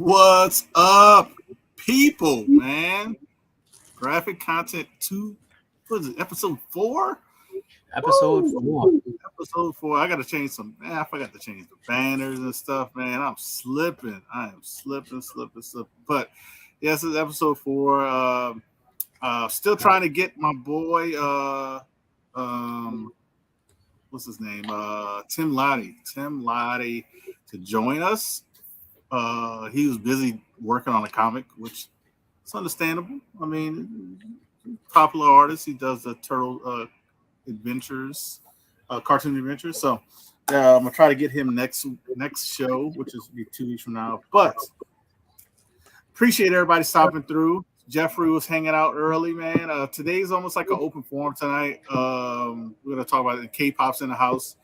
What's up, people, man? Graphic content 2. What is it, episode 4? Episode 4. Episode 4. I got to change some. Man, I forgot to change the banners and stuff, man. I'm slipping. I am slipping. But yes, it's episode 4. Still trying to get my boy, what's his name? Tim Lottie to join us. He was busy working on a comic, which is understandable. I mean, popular artist. He does the Turtle adventures, cartoon adventures. So I'm gonna try to get him next show, which is be 2 weeks from now. But appreciate everybody stopping through. Jeffrey was hanging out early, man. Today's almost like an open forum tonight. We're gonna talk about it. K-pop's in the house.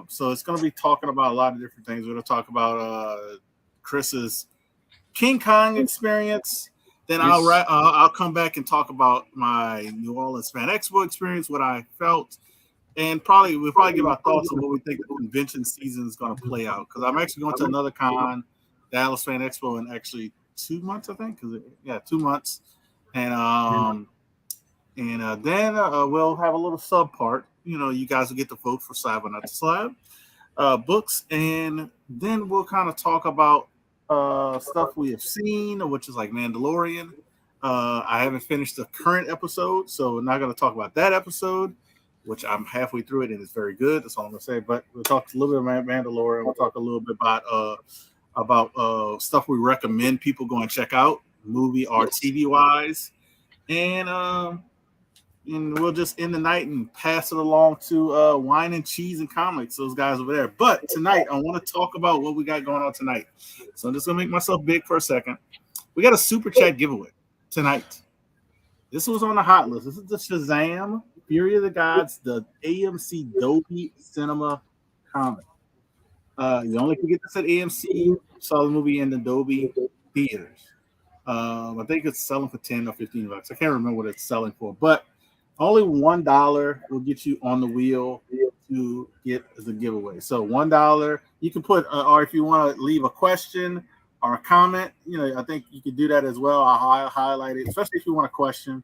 So it's going to be talking about a lot of different things. We're going to talk about Chris's King Kong experience. Then I'll come back and talk about my New Orleans Fan Expo experience, what I felt, and we'll probably give our thoughts on what we think the convention season is going to play out. Because I'm actually going to another con, Dallas Fan Expo, in actually 2 months, I think. 2 months, and then we'll have a little sub part. You guys will get to vote for Slab or Not to Slab books, and then we'll kind of talk about stuff we have seen, which is like Mandalorian. I haven't finished the current episode, so we're not going to talk about that episode, which I'm halfway through it, and it's very good. That's all I'm going to say. But we'll talk a little bit about Mandalorian. We'll talk a little bit about stuff we recommend people go and check out, movie or TV wise, and we'll just end the night and pass it along to Wine and Cheese and Comics, those guys over there. But tonight, I want to talk about what we got going on tonight. So I'm just going to make myself big for a second. We got a Super Chat giveaway tonight. This was on the hot list. This is the Shazam, Fury of the Gods, the AMC Dolby Cinema comic. You only can get this at AMC. You saw the movie in the Dolby theaters. I think it's selling for $10 or $15. I can't remember what it's selling for, but only $1 will get you on the wheel to get the giveaway. So $1, you can put, or if you want to leave a question or a comment, I think you can do that as well. I'll highlight it, especially if you want a question.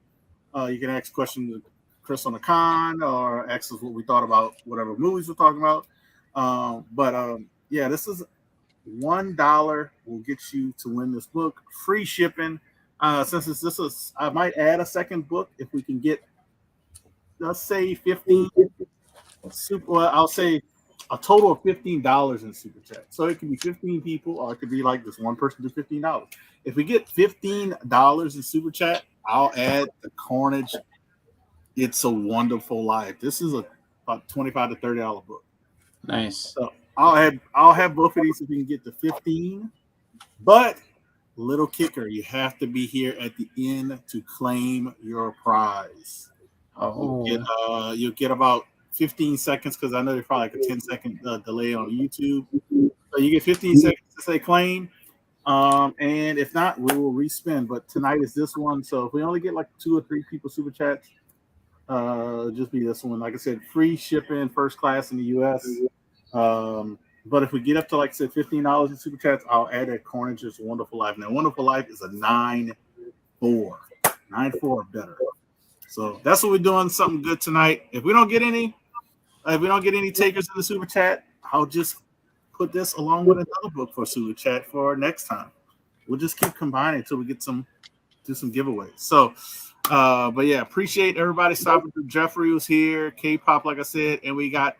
You can ask questions to Chris on the con, or ask us what we thought about whatever movies we're talking about. This is $1 will get you to win this book. Free shipping. Since I might add a second book if we can get, let's say 15. I'll say a total of $15 in Super Chat. So it can be 15 people, or it could be like this one person do $15. If we get $15 in Super Chat, I'll add the Carnage It's a Wonderful Life. This is about $25 to $30 book. Nice. So I'll have both of these if we can get to 15. But little kicker, you have to be here at the end to claim your prize. You'll get about 15 seconds, because I know there's probably like a 10-second delay on YouTube. So you get 15 seconds to say claim. And if not, we will respin. But tonight is this one. So if we only get like 2 or 3 people Super Chats, just be this one. Like I said, free shipping, first class in the US. But if we get up to, like I said, $15 in Super Chats, I'll add that Carnage's Wonderful Life. Now, Wonderful Life is a 9.4. 9.4 better. So that's what we're doing. Something good tonight. If we don't get any takers in the Super Chat, I'll just put this along with another book for Super Chat for next time. We'll just keep combining until we do some giveaways. So, appreciate everybody stopping through. Jeffrey was here, K-pop, like I said, and we got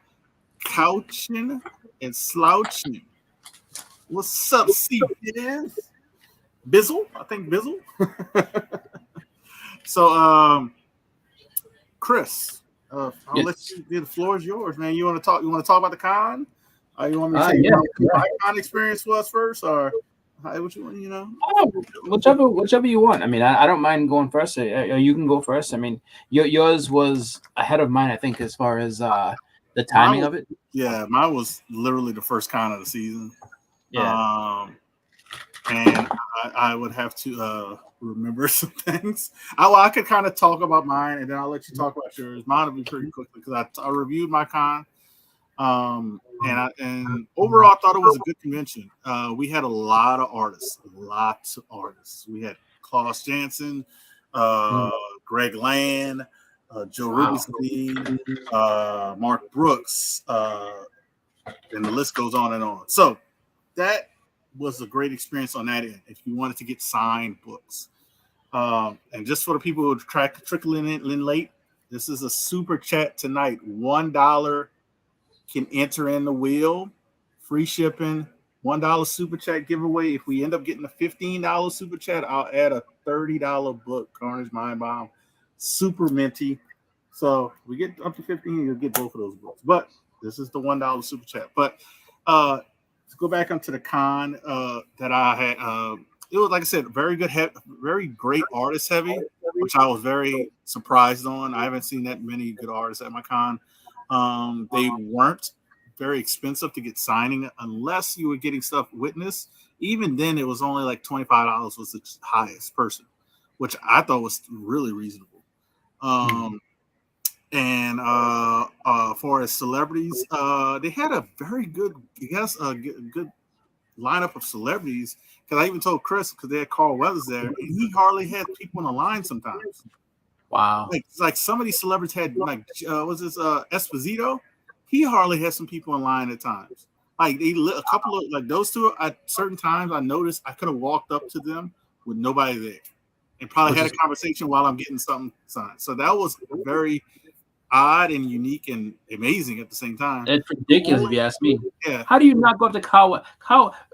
Couching and Slouching. What's up, C-Biz? Bizzle? I think Bizzle. So, Chris, I'll let you. The floor is yours, man. You want to talk about the con? You want me to say my con experience was first, or what you want? Whichever you want. I mean, I don't mind going first. You can go first. I mean, yours was ahead of mine, I think, as far as the timing of it. Yeah, mine was literally the first con of the season. Yeah. And I would have to remember some things. I could kind of talk about mine, and then I'll let you talk about yours. Mine will be pretty quickly, because I reviewed my con. And overall, I thought it was a good convention. We had a lot of artists, lots of artists. We had Klaus Janson, uh, Greg Land, Joe Rubinstein, Mark Brooks, and the list goes on and on. So that was a great experience on that end. If you wanted to get signed books, and just for the people who trickling in late, this is a super chat tonight. $1 can enter in the wheel, free shipping. $1 super chat giveaway. If we end up getting a $15 super chat, I'll add a $30 book, Carnage Mind Bomb, super minty. So we get up to 15, you'll get both of those books. But this is the $1 super chat. But to go back onto the con that I had, it was, like I said, very good, very great artist heavy, which I was very surprised on. I haven't seen that many good artists at my con. They weren't very expensive to get signing unless you were getting stuff witnessed. Even then, it was only like $25 was the highest person, which I thought was really reasonable. And for as celebrities, they had a very good, good lineup of celebrities. Because I even told Chris, because they had Carl Weathers there, and he hardly had people in the line sometimes. Wow. Like some of these celebrities had, like, was this Esposito? He hardly had some people in line at times. Like a couple of, like, those two at certain times, I noticed I could have walked up to them with nobody there and probably had a conversation while I'm getting something signed. So that was very odd and unique and amazing at the same time. It's ridiculous if you ask me. Yeah. How do you not go up to Kyle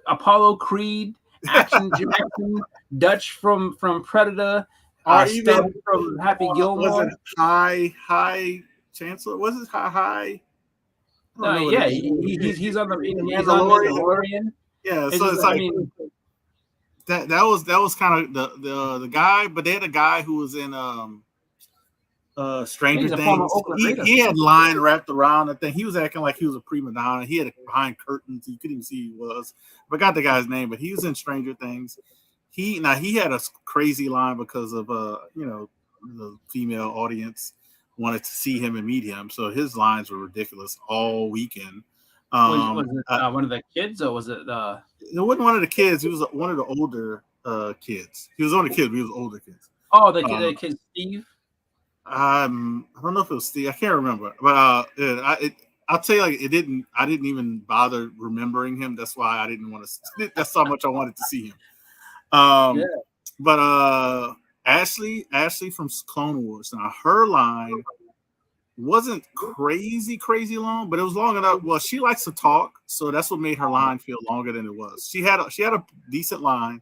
Apollo Creed, Action Jackson, Dutch from Predator, or even from Happy Gilmore? Was it High Chancellor? Was it High? Yeah, he's on the DeLorean. Yeah, so it's like, I mean, that was kind of the guy, but they had a guy who was in Stranger Things. He had line wrapped around the thing. He was acting like he was a prima donna. He had it behind curtains. You couldn't even see who he was. I forgot the guy's name, but he was in Stranger Things. He had a crazy line because of the female audience wanted to see him and meet him, so his lines were ridiculous all weekend. Was it one of the kids, or was it? It wasn't one of the kids. He was one of the older kids. He was one of the kids, but he was older kids. Oh, the kid Steve. I don't know if it was Steve. I can't remember, but I'll tell you, like, I didn't even bother remembering him. That's why I didn't want to. That's how much I wanted to see him. But Ashley from Clone Wars. Now her line wasn't crazy long, but it was long enough. Well, she likes to talk, so that's what made her line feel longer than it was. She had a decent line,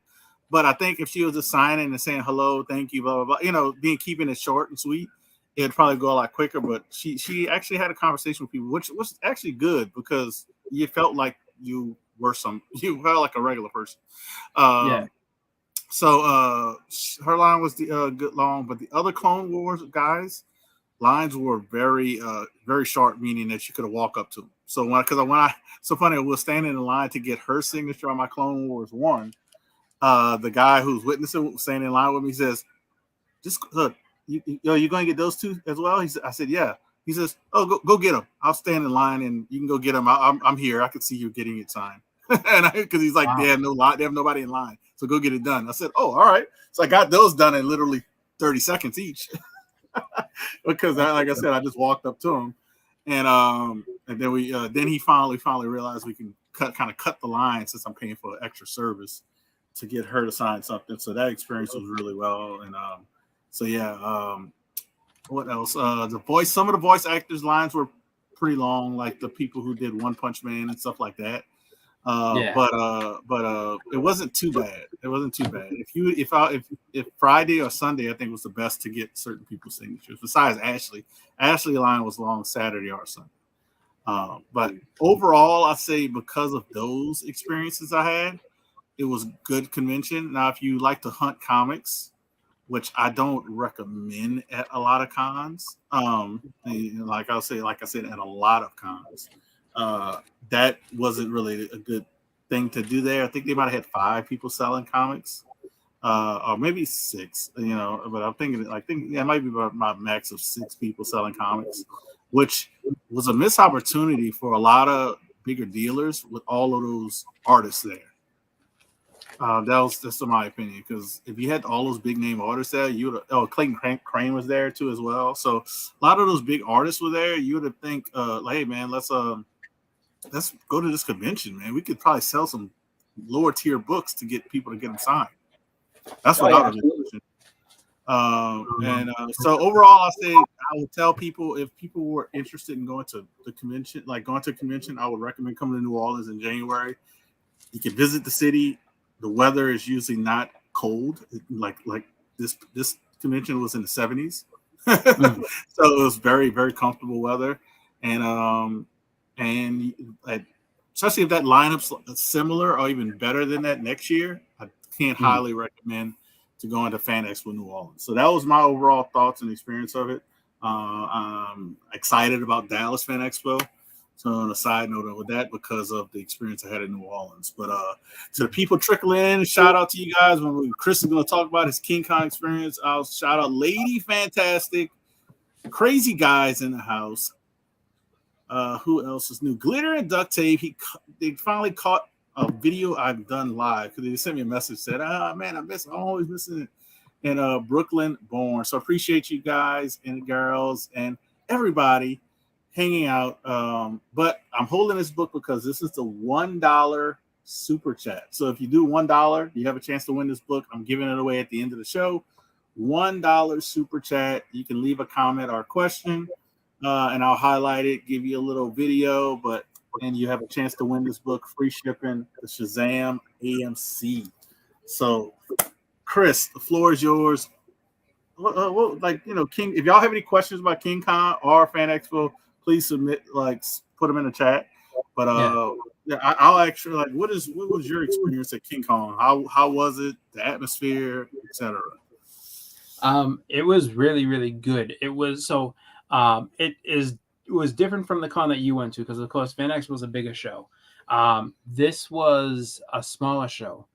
but I think if she was just signing and saying hello, thank you, blah blah blah, keeping it short and sweet, it'd probably go a lot quicker. But she actually had a conversation with people, which was actually good because you felt like you felt like a regular person. Yeah. So her line was the good long, but the other Clone Wars guys' lines were very very short, meaning that you could have walked up to them. So when so funny, we were standing in line to get her signature on my Clone Wars 1. The guy who's witnessing standing in line with me says, "Just look, you going to get those two as well?" I said, "Yeah." He says, "Oh, go get them. I'll stand in line and you can go get them. I'm here. I can see you getting it signed." And because he's like, wow. They have nobody in line, so go get it done. I said, "Oh, all right." So I got those done in literally 30 seconds each, because like I said, I just walked up to him, and then then he finally realized we can cut the line since I'm paying for extra service to get her to sign something. So that experience was really well, and what else? Some of the voice actors' lines were pretty long, like the people who did One Punch Man and stuff like that. But it wasn't too bad. If Friday or Sunday, I think was the best to get certain people's signatures. Besides Ashley line was long Saturday or Sunday. But overall, I say because of those experiences I had, it was good convention. Now, if you like to hunt comics, which I don't recommend at a lot of cons, like I said, at a lot of cons. That wasn't really a good thing to do there. I think they might have had 5 people selling comics, or maybe 6. But I'm thinking, it might be about my max of 6 people selling comics. which was a missed opportunity for a lot of bigger dealers with all of those artists there. That's in my opinion, because if you had all those big name artists there, you would. Oh, Clayton Crane was there too as well. So a lot of those big artists were there. You would have think, like, hey man, let's go to this convention, man. We could probably sell some lower tier books to get people to get them signed. That's what I would have been. So overall, I would tell people, if people were interested in going to the convention, I would recommend coming to New Orleans in January. You can visit the city. The weather is usually not cold. Like this convention was in the 70s. So it was very, very comfortable weather. And especially if that lineup's similar or even better than that next year, I can't highly recommend to go into Fan Expo New Orleans. So that was my overall thoughts and experience of it. I'm excited about Dallas Fan Expo. So on a side note with that, because of the experience I had in New Orleans. But to the people trickling in, shout out to you guys. When Chris is going to talk about his King Kong experience, I'll shout out Lady Fantastic, Crazy Guys in the house. Who else is new? Glitter and Duct Tape. They finally caught a video I've done live, because they sent me a message, said, man, I'm always missing it. And Brooklyn Born. So appreciate you guys and girls and everybody hanging out. But I'm holding this book because this is the $1 super chat. So if you do $1, you have a chance to win this book. I'm giving it away at the end of the show. $1 super chat. You can leave a comment or a question, and I'll highlight it, give you a little video, and you have a chance to win this book, free shipping, the Shazam AMC. So, Chris, the floor is yours. King, if y'all have any questions about King Kong or Fan Expo, please submit, put them in the chat. But I'll actually, what was your experience at King Kong? How was it? The atmosphere, etc. It was really, really good. It was so. It was different from the con that you went to, because of course Fan Expo was a bigger show. This was a smaller show,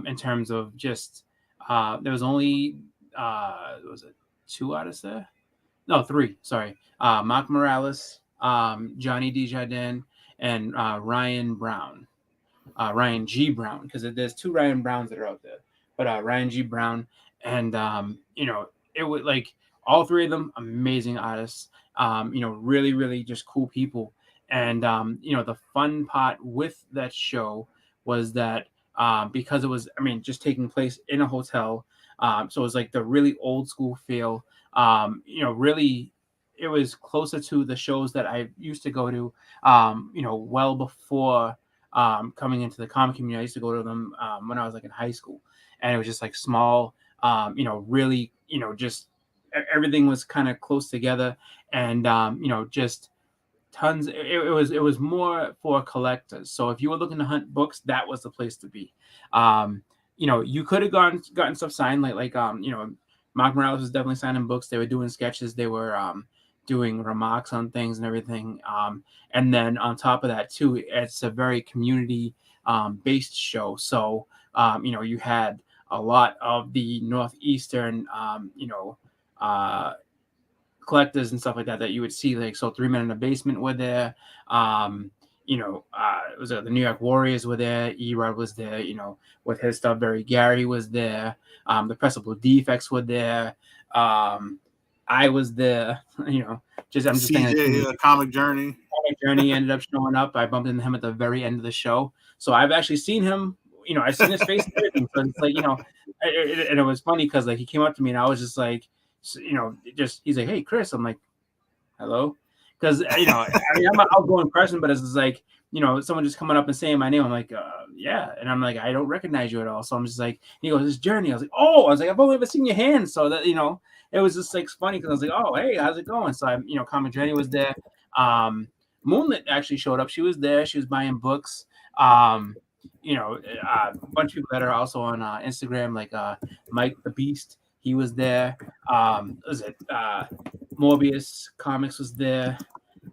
in terms of just there was only was it 2 artists there? No, 3. Sorry, Mark Morales, Johnny Desjardins, and Ryan Brown, Ryan G. Brown, because there's 2 Ryan Browns that are out there, but Ryan G. Brown, and it was like all 3 of them amazing artists. Really, really just cool people. And the fun part with that show was that because it was, just taking place in a hotel. So it was like the really old school feel. Really, it was closer to the shows that I used to go to, well before coming into the comic community. I used to go to them when I was like in high school, and it was just like small, really, just everything was kind of close together, and just tons. It was more for collectors. So if you were looking to hunt books, that was the place to be. You could have gotten stuff signed, like Mark Morales was definitely signing books. They were doing sketches. They were doing remarks on things and everything. And then on top of that too, it's a very community based show. So you had a lot of the Northeastern collectors and stuff like that you would see. Like, so 3 Men in the Basement were there. It was the New York Warriors were there. E-Rod was there, with his stuff. Barry Gary was there. The Pressable Defects were there. I was there, I'm just thinking. Comic Journey. Comic Journey ended up showing up. I bumped into him at the very end of the show. So I've actually seen him, I've seen his face and everything. So it's like, and it was funny because like he came up to me and I was just like, he's like, "Hey, Chris." I'm like, "Hello," because I'm an outgoing person, but it's just like someone just coming up and saying my name. I'm like, "Yeah," and I'm like, "I don't recognize you at all." So I'm just like, he goes, "This Journey." I was like, "Oh," I was like, "I've only ever seen your hand," so that it was just like funny because I was like, "Oh, hey, how's it going?" So Comic Journey was there. Moonlit actually showed up. She was there. She was buying books. A bunch of people that are also on Instagram, like Mike the Beast. He was there. Morbius Comics was there.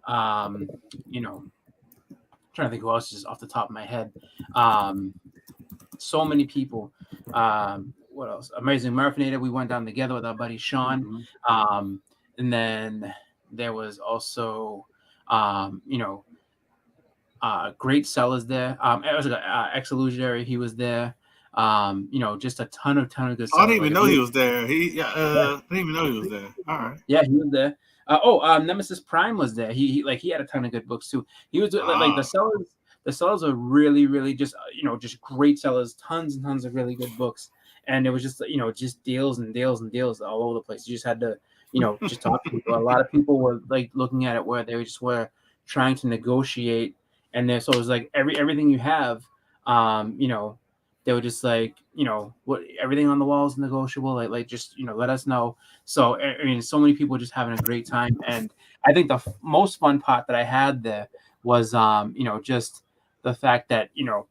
I'm trying to think who else is off the top of my head. So many people. What else? Amazing Murphinator. We went down together with our buddy Sean. And then There was also, you know, great sellers there. It was Ex Illusionary. He was there. You know, just a ton of good I sellers. didn't Like even if know he you, was there. yeah, I didn't even know he was there. All right. yeah, he was there. Nemesis Prime was there. He had a ton of good books too. He was like the Ah, sellers. The sellers are really just you know just great sellers. Tons and tons of really good books, and it was just you know just deals and deals and deals all over the place. You just had to you know just talk to people. A lot of people were like looking at it where they just were trying to negotiate, and then so it was like everything you have, you know, they were just like you know what everything on the wall is negotiable. Like just you know let us know. So I mean, so many people just having a great time, and I think the most fun part that I had there was, you know, just the fact that you know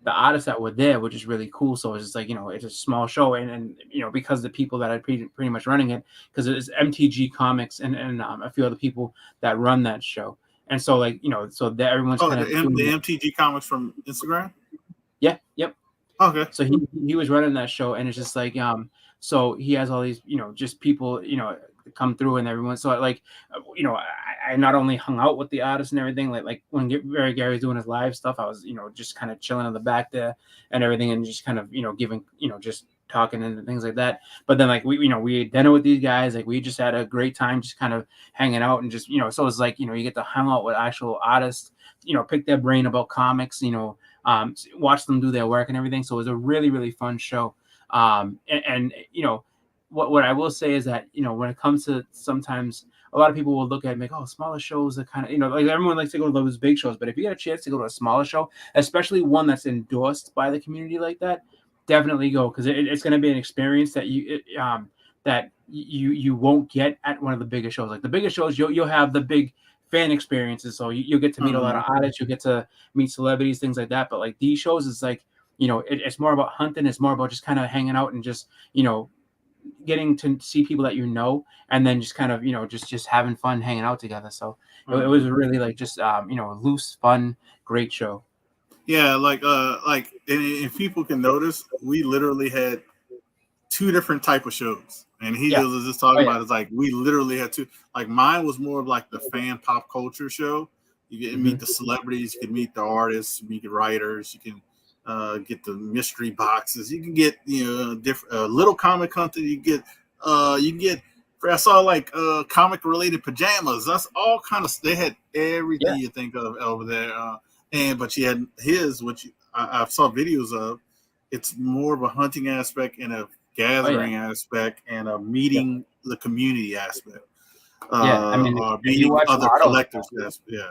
the artists that were there were just really cool. So it's just like you know, it's a small show, and you know because the people that are pretty much running it, because it's MTG Comics and a few other people that run that show, and so like you know, so that everyone's oh, kind of doing the it. MTG comics from Instagram. Yeah, yep. Okay. So he was running that show, and it's just like so he has all these you know just people you know come through and everyone. So like you know I not only hung out with the artists and everything like when Gary's doing his live stuff, I was you know just kind of chilling in the back there and everything, and just kind of you know giving you know just talking and things like that. But then like we you know we ate dinner with these guys, like we just had a great time just kind of hanging out and just you know so it's like you know you get to hang out with actual artists, you know, pick their brain about comics, you know, watch them do their work and everything. So it was a really fun show. And you know, what I will say is that you know when it comes to sometimes a lot of people will look at it and like, oh, smaller shows are kind of you know like everyone likes to go to those big shows, but if you get a chance to go to a smaller show, especially one that's endorsed by the community like that, definitely go because it's going to be an experience that you won't get at one of the biggest shows. Like the biggest shows, you'll have the big fan experiences, so you'll get to meet a lot of artists, you'll get to meet celebrities, things like that. But like these shows, it's like you know, it's more about hunting. It's more about just kind of hanging out and just you know, getting to see people that you know, and then just kind of you know, just having fun, hanging out together. So it was really like just you know, loose, fun, great show. Yeah, like and if people can notice, we literally had two different type of shows, and he Yeah. was just Oh talking yeah. about it's like we literally had two. Like mine was more of like the fan pop culture show. You get to meet Hmm. the celebrities, you can meet the artists, meet the writers, you can get the mystery boxes, you can get you know different little comic hunting, you can get. I saw like comic related pajamas. That's all kind of. They had everything Yeah. you think of over there. And but she had his, which I saw videos of. It's more of a hunting aspect and a Oh yeah. gathering aspect and a Yeah. meeting the community aspect, Yeah. I mean, if you meeting watch other Otto, collectors. Yeah.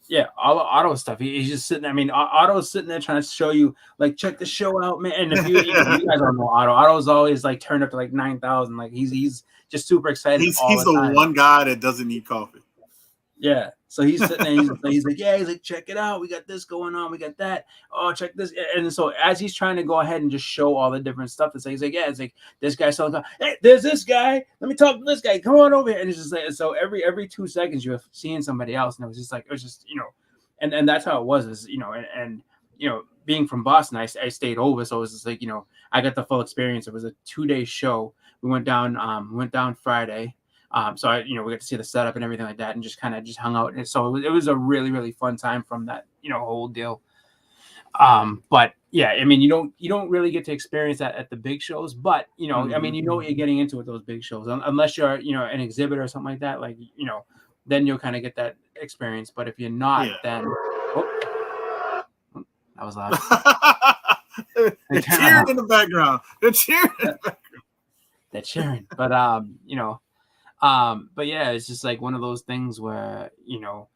yeah, Otto stuff. He's just sitting. I mean, Otto's sitting there trying to show you, like, check the show out, man. And if you guys don't know Otto, Otto's always like turned up to like 9,000. Like he's just super excited all he's the the time. one guy that doesn't need coffee. Yeah. So he's sitting there. He's like, yeah. He's like, check it out. We got this going on. We got that. Oh, check this. And so as he's trying to go ahead and just show all the different stuff, he's like, yeah. It's like this guy selling. Hey, there's this guy. Let me talk to this guy. Come on over here. And it's just like so every 2 seconds you're seeing somebody else, and it was just you know, and that's how it was. Is you know, and you know, being from Boston, I stayed over, so it was just like you know, I got the full experience. It was a 2-day show. We went down Friday. So we got to see the setup and everything like that, and just kind of just hung out. And so it was a really fun time from that, you know, whole deal. But yeah, I mean, you don't really get to experience that at the big shows, but you know, I mean, you know what you're getting into with those big shows, unless you're, you know, an exhibitor or something like that, like, you know, then you'll kind of get that experience. But if you're not, Yeah. then that was loud. They're cheering in the background. They're cheering. That's sharing, but but yeah, it's just like one of those things where you know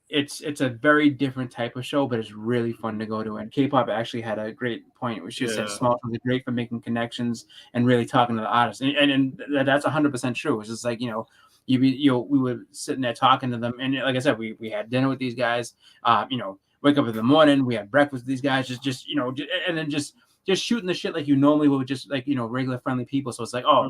it's a very different type of show, but it's really fun to go to. And K-pop actually had a great point, which she said Yeah. small towns are great for making connections and really talking to the artists, and that's 100% true. It's just like you know. We were sitting there talking to them, and like I said, we had dinner with these guys. You know, wake up in the morning, we had breakfast with these guys, just you know, and then just shooting the shit like you normally would, just like you know, regular friendly people. So it's like, oh,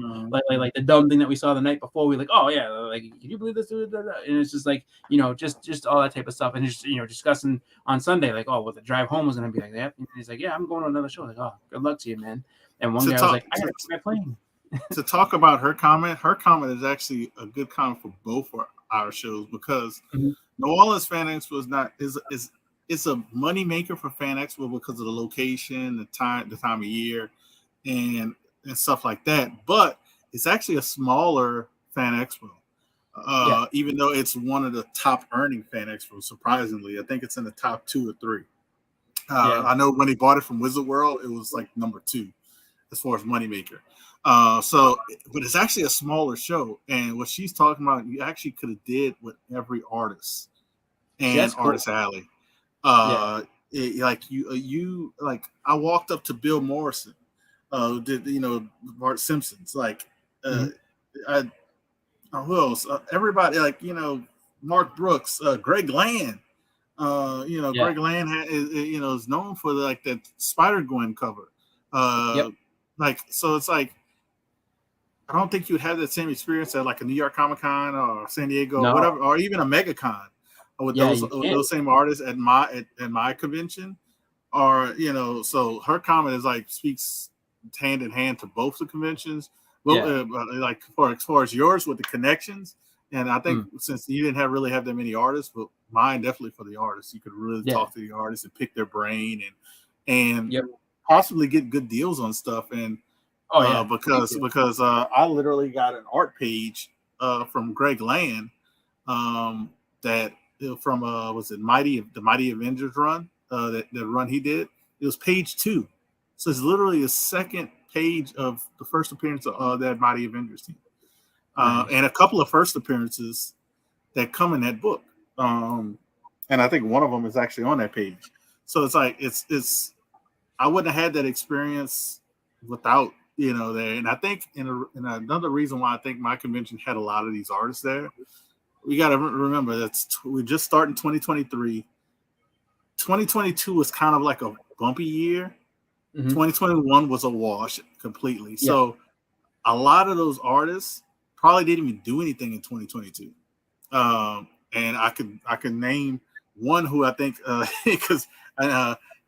like the dumb thing that we saw the night before. We're like, oh yeah, like can you believe this? And it's just like you know, just all that type of stuff, and just you know, discussing on Sunday, like, oh, well, the drive home was gonna be like that. And he's like, yeah, I'm going to another show. Like, oh, good luck to you, man. And one To guy was talk like, I gotta get my plane. to talk about her comment is actually a good comment for both of our shows because Mhm. New Orleans Fan Expo is not is it's a money maker for Fan Expo because of the location, the time of year, and stuff like that. But it's actually a smaller Fan Expo. Yeah, Even though it's one of the top earning Fan Expos, surprisingly, I think it's in the top 2 or 3. yeah, I know when he bought it from Wizard World, it was like number 2 as far as moneymaker. But it's actually a smaller show, and what she's talking about, you actually could have did with every artist and that's cool. Artist Alley. Yeah, Like you like I walked up to Bill Morrison, did Bart Simpson's, like uh, mhm. I who else? Everybody, like Mark Brooks, Greg Land. Yeah, Greg Land is known for like that Spider Gwen cover. yep. Uh, like so, it's like I don't think you would have that same experience at like a New York Comic Con or San Diego or No, whatever, or even a MegaCon with yeah, those you can't. same artists at my convention. Or so her comment is like speaks hand in hand to both the conventions. Well, Yeah. like as far as yours with the connections, and I think Mm. since you didn't have that many artists, but mine definitely for the artists, you could really Yeah. talk to the artists and pick their brain and Yep. possibly get good deals on stuff. And Oh yeah. Big because deal. I literally got an art page from Greg Land that from was it Mighty Avengers run, that run he did. It was page 2, so it's literally a second page of the first appearance of that Mighty Avengers team, Nice. and a couple of first appearances that come in that book. Um, and I think one of them is actually on that page. So it's like it's I wouldn't have had that experience without there. And I think in another reason why I think my convention had a lot of these artists there. We got to remember we just started in 2023. 2022 was kind of like a bumpy year. Hmm. 2021 was a wash completely. Yeah. So a lot of those artists probably didn't even do anything in 2022. And I could name one who I think because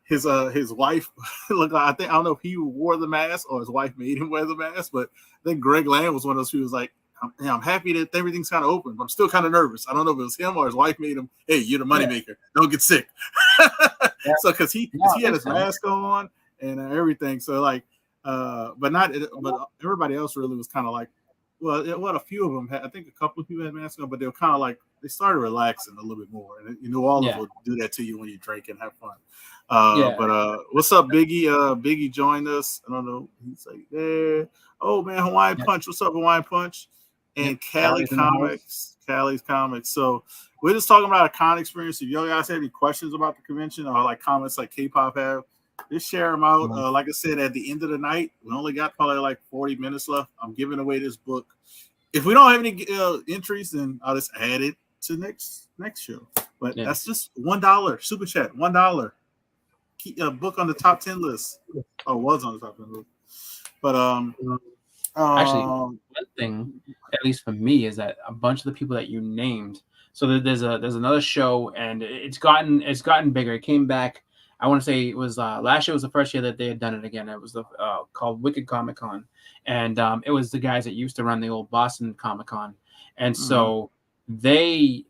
his wife look like, I don't know if he wore the mask or his wife made him wear the mask, but I think Greg Land was one of those who was like, I'm happy that everything's kind of open, but I'm still kind of nervous. I don't know if it was him or his wife made him, hey, you're the Yeah. moneymaker, don't get sick. Yeah. So because he No, it had makes his sense. mask on and everything, so like but everybody else really was kind of like, well, a few of them had, I think a couple of people had masks on, but they were kind of like they started relaxing a little bit more, and all of Yeah. will do that to you when you drink and have fun. Yeah. But what's up, Biggie? Biggie joined us. I don't know. He's like, yeah. Oh man, Hawaiian Yeah. Punch. What's up, Hawaiian Punch? Yep. And Cali Callie's in the house. Comics. Cali's Comics. So we're just talking about a con experience. If y'all guys have any questions about the convention or like comments like K-pop have, just share them out. Mhm. Like I said, at the end of the night, we only got probably like 40 minutes left. I'm giving away this book. If we don't have any entries, then I'll just add it to next show. But Yeah. that's just $1 super chat. $1. Keep a book on the top 10 list. Oh, was on the top 10 list. But Actually, um, one thing, at least for me, is that a bunch of the people that you named. So there's another show, and it's gotten bigger. It came back. I want to say it was last year was the first year that they had done it again. It was the called Wicked Comic Con, and it was the guys that used to run the old Boston Comic Con, and so they,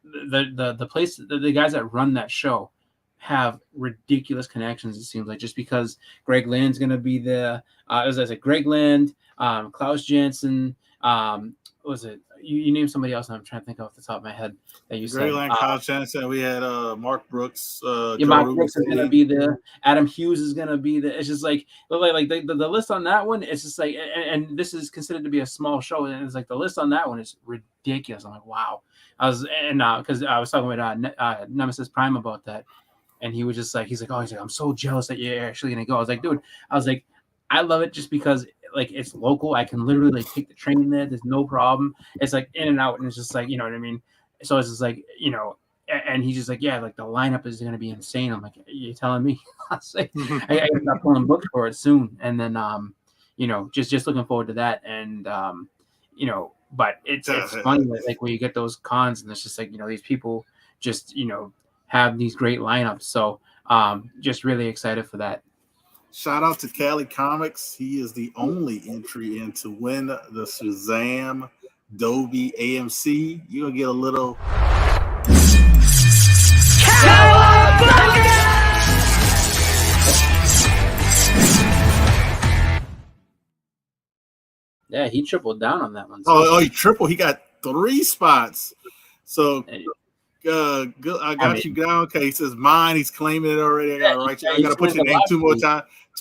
the place, the guys that run that show have ridiculous connections. It seems like just because Greg Land's going to be there. As I said, Greg Land, Klaus Janson. What was it? You named somebody else, and I'm trying to think off the top of my head that you Greg said. Land, Kyle Chanson. We had Mark Brooks, Joe Yeah, Mark Ruben. Brooks is gonna be there. Adam Hughes is gonna be there. It's just like the list on that one. It's just like, and this is considered to be a small show, and it's like the list on that one is ridiculous. I'm like, wow. I was because I was talking with Nemesis Prime about that, and he was just like, he's like, I'm so jealous that you're actually gonna go. I was like, dude, I love it just because like it's local. I can literally like take the train there. There's no problem. It's like in and out, and it's just like, you know what I mean. So it's just like, and he's just like, yeah, like the lineup is gonna be insane. I'm like, you're telling me? I was like, I gotta start pulling books for it soon. And then just looking forward to that. And but it's funny that, like when you get those cons and it's just like, these people just have these great lineups. So just really excited for that. shout out to Cali Comics. He is the only entry in to win the Shazam Dolby AMC. You're gonna get a little. Yeah, he tripled down on that one. Oh, he triple. He got 3 spots. So good. I got you down. Okay, he says mine. He's claiming it already. I gotta write you. I gotta put your name 2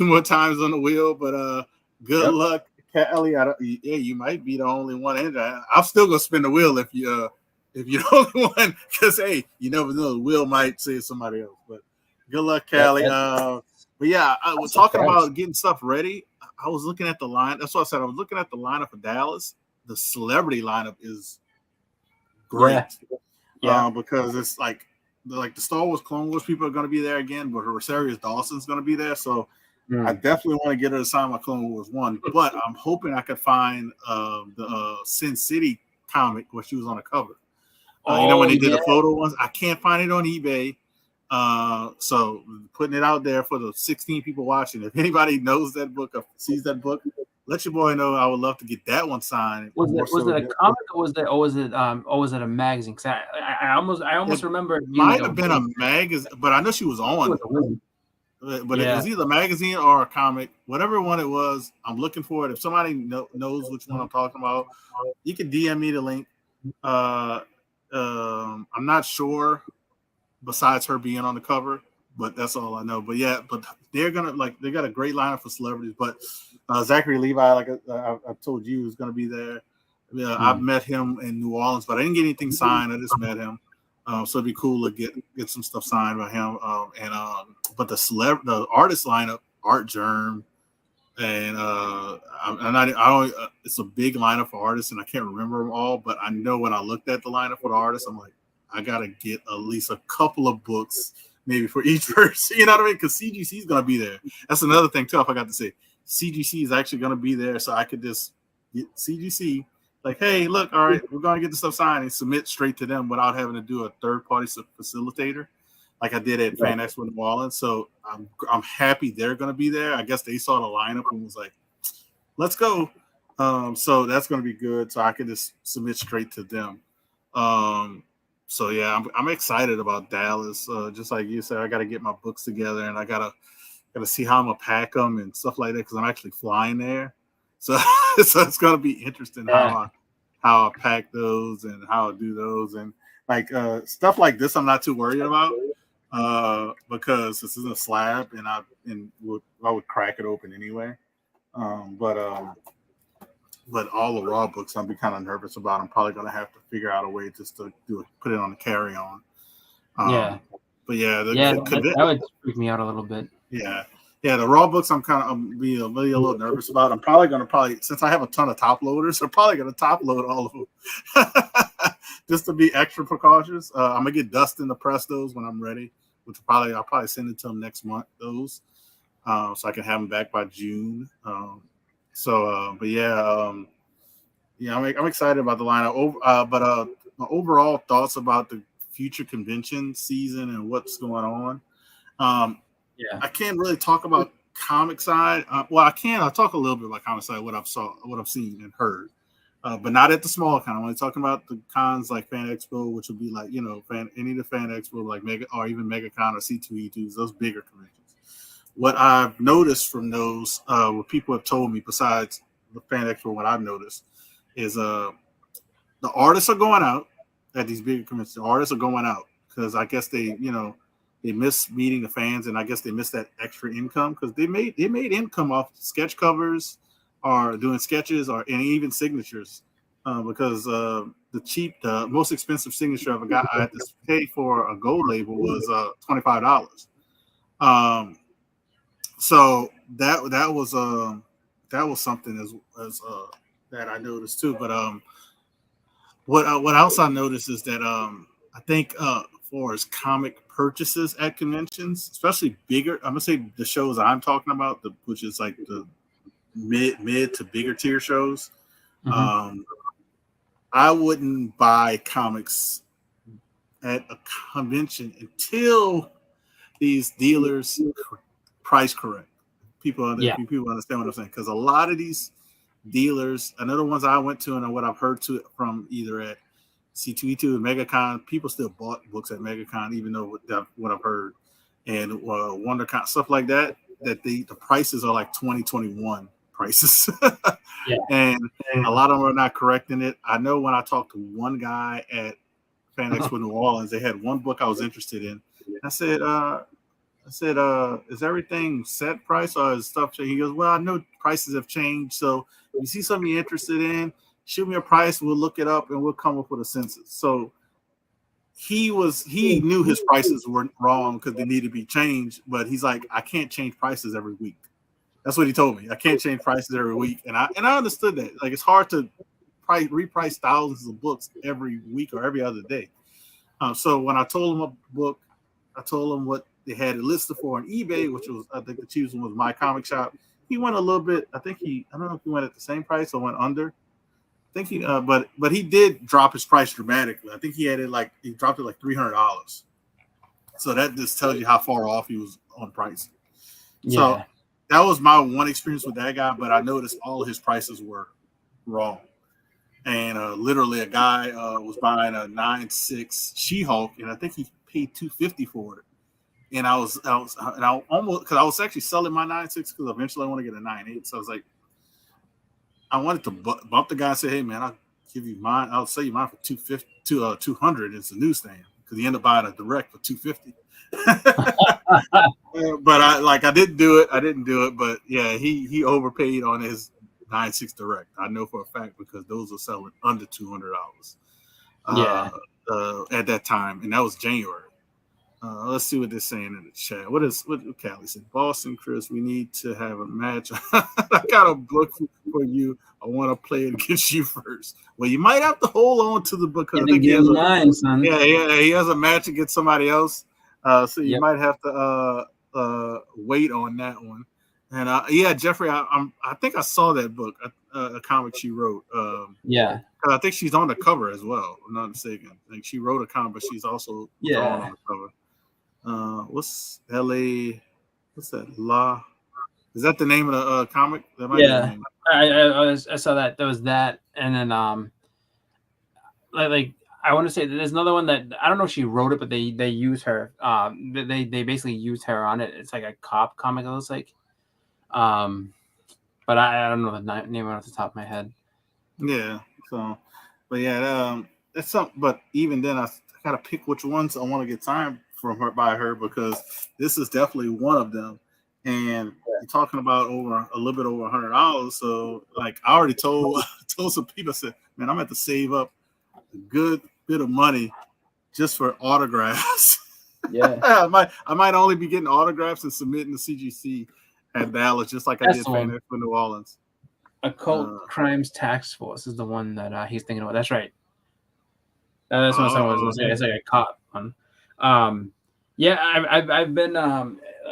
more times on the wheel. But good luck, Kelly. You might be the only one in there. I'm still gonna spin the wheel if you're the only one, because hey, you never know. The wheel might say somebody else. But good luck, Kelly. But yeah, I was talking about getting stuff ready. I was looking at the line. That's what I said. I was looking at the lineup for Dallas. The celebrity lineup is great. Yeah. Because it's like the Star Wars Clone Wars people are going to be there again, but Rosario Dawson's going to be there. So I definitely want to get her to sign my Clone Wars 1. But I'm hoping I could find the Sin City comic where she was on the cover. When they did the photo ones, I can't find it on eBay. So putting it out there for the 16 people watching. If anybody knows that book or sees that book, let your boy know. I would love to get that one signed. Was it a comic or was it a magazine? Because I almost remember it might have been a magazine, but I know she was on. But it was either a magazine or a comic, whatever one it was. I'm looking for it. If somebody knows which one I'm talking about, you can DM me the link. I'm not sure. Besides her being on the cover, but that's all I know. But yeah, but they got a great lineup for celebrities. But Zachary Levi, like I told you, is going to be there. I've met him in New Orleans, but I didn't get anything signed. I just met him, so it'd be cool to get some stuff signed by him. But the artist lineup, Art Germ, and it's a big lineup for artists, and I can't remember them all. But I know when I looked at the lineup for the artists, I'm like, I gotta get at least a couple of books, maybe for each person. You know what I mean? Because CGC is gonna be there. That's another thing too. I forgot to say, CGC is actually gonna be there, so I could just get CGC. Like, hey, look, all right, we're gonna get the stuff signed and submit straight to them without having to do a third-party facilitator, like I did at Fan Expo New Orleans. So I'm happy they're gonna be there. I guess they saw the lineup and was like, let's go. So that's gonna be good. So I can just submit straight to them. So yeah, I'm excited about Dallas. Just like you said, I got to get my books together, and I gotta see how I'm gonna pack them and stuff like that, because I'm actually flying there. So it's gonna be interesting how I pack those and how I do those, and like stuff like this. I'm not too worried about because this is a slab, and I would crack it open anyway. But all the raw books, I'll be kind of nervous about. I'm probably going to have to figure out a way just to put it on the carry-on. But yeah, that would freak me out a little bit. Yeah, the raw books, I'm be a little nervous about. I'm probably going to since I have a ton of top loaders, I'm probably going to top load all of them just to be extra precautious. I'm gonna get Dustin to press those when I'm ready, which I'll probably send it to him next month. Those, so I can have them back by June. But yeah, I'm excited about the lineup. But my overall thoughts about the future convention season and what's going on. I can't really talk about comic side. Well, I can. I'll talk a little bit about comic side, what I've seen and heard, but not at the small con. I'm only talking about the cons like Fan Expo, which would be like any of the Fan Expo, like Mega or even MegaCon or C2E2s, those bigger conventions. What I've noticed from those, what people have told me, besides the Fan Expo, what I've noticed is the artists are going out at these bigger conventions. The artists are going out because I guess they miss meeting the fans, and I guess they miss that extra income because they made income off sketch covers or doing sketches and even signatures. Because the most expensive signature I had to pay for a gold label was $25. So that was something as that I noticed too. But what else I noticed is that I think for as comic purchases at conventions, especially bigger, I'm gonna say the shows I'm talking about, which is like the mid to bigger tier shows. Mm-hmm. I wouldn't buy comics at a convention until these dealers price correct. Yeah. If people understand what I'm saying, because a lot of these dealers, I know the ones I went to and what I've heard from either at C2E2 and MegaCon, people still bought books at MegaCon, even though what I've heard, and WonderCon, stuff like that, that the prices are like 2021 prices. Yeah. And a lot of them are not correcting it. I know when I talked to one guy at Fan Expo New Orleans, they had one book I was interested in. I said, is everything set price or is stuff changed? He goes, well, I know prices have changed. So if you see something you're interested in, shoot me a price. We'll look it up and we'll come up with a census. So he knew his prices were wrong because they need to be changed. But he's like, I can't change prices every week. That's what he told me. I can't change prices every week. And I understood that. Like, it's hard to reprice thousands of books every week or every other day. So when I told him a book, I told him what they had it listed for on eBay, which was, I think the cheapest one was My Comic Shop. He went a little bit. I don't know if he went at the same price or went under. I think but he did drop his price dramatically. I think he dropped it like $300. So that just tells you how far off he was on price. Yeah. So that was my one experience with that guy, but I noticed all of his prices were wrong. And literally a guy was buying a 9.6 She-Hulk, and I think he paid $250 for it. And I was almost, because I was actually selling my 9.6 because eventually I want to get a 9.8. So I was like, I wanted to bump the guy and say, hey man, I'll give you mine. I'll sell you mine for $200. It's a newsstand, because he ended up buying a direct for $250. But I didn't do it. But yeah, he overpaid on his 9.6 direct. I know for a fact, because those are selling under $200. At that time, and that was January. Let's see what they're saying in the chat. What Callie said? Boston, Chris, we need to have a match. I got a book for you. I want to play it against you first. Well, you might have to hold on to the book, because I think he has he has a match against somebody else. So you might have to wait on that one. And Jeffrey, I think I saw that book, a comic she wrote. I think she's on the cover as well. I'm not mistaken. Like, she wrote a comic, but she's also drawn on the cover. What's LA? What's that? La? Is that the name of the comic? That might be the name. I saw that. There was that, and then like I want to say there's another one that I don't know if she wrote it, but they use her. They basically used her on it. It's like a cop comic, it looks like. But I don't know the name off the top of my head. Yeah. So, but yeah, that's something. But even then, I gotta pick which ones I want to get signed by her, because this is definitely one of them. And you're talking about a little bit over $100. So, like, I already told some people, I said, man, I'm going to have to save up a good bit of money just for autographs. Yeah. I might only be getting autographs and submitting to CGC at Dallas, just like I did for New Orleans. Occult Crimes Task Force is the one that he's thinking about. That's right. That's what I was going to say. It's like a cop one. I've been.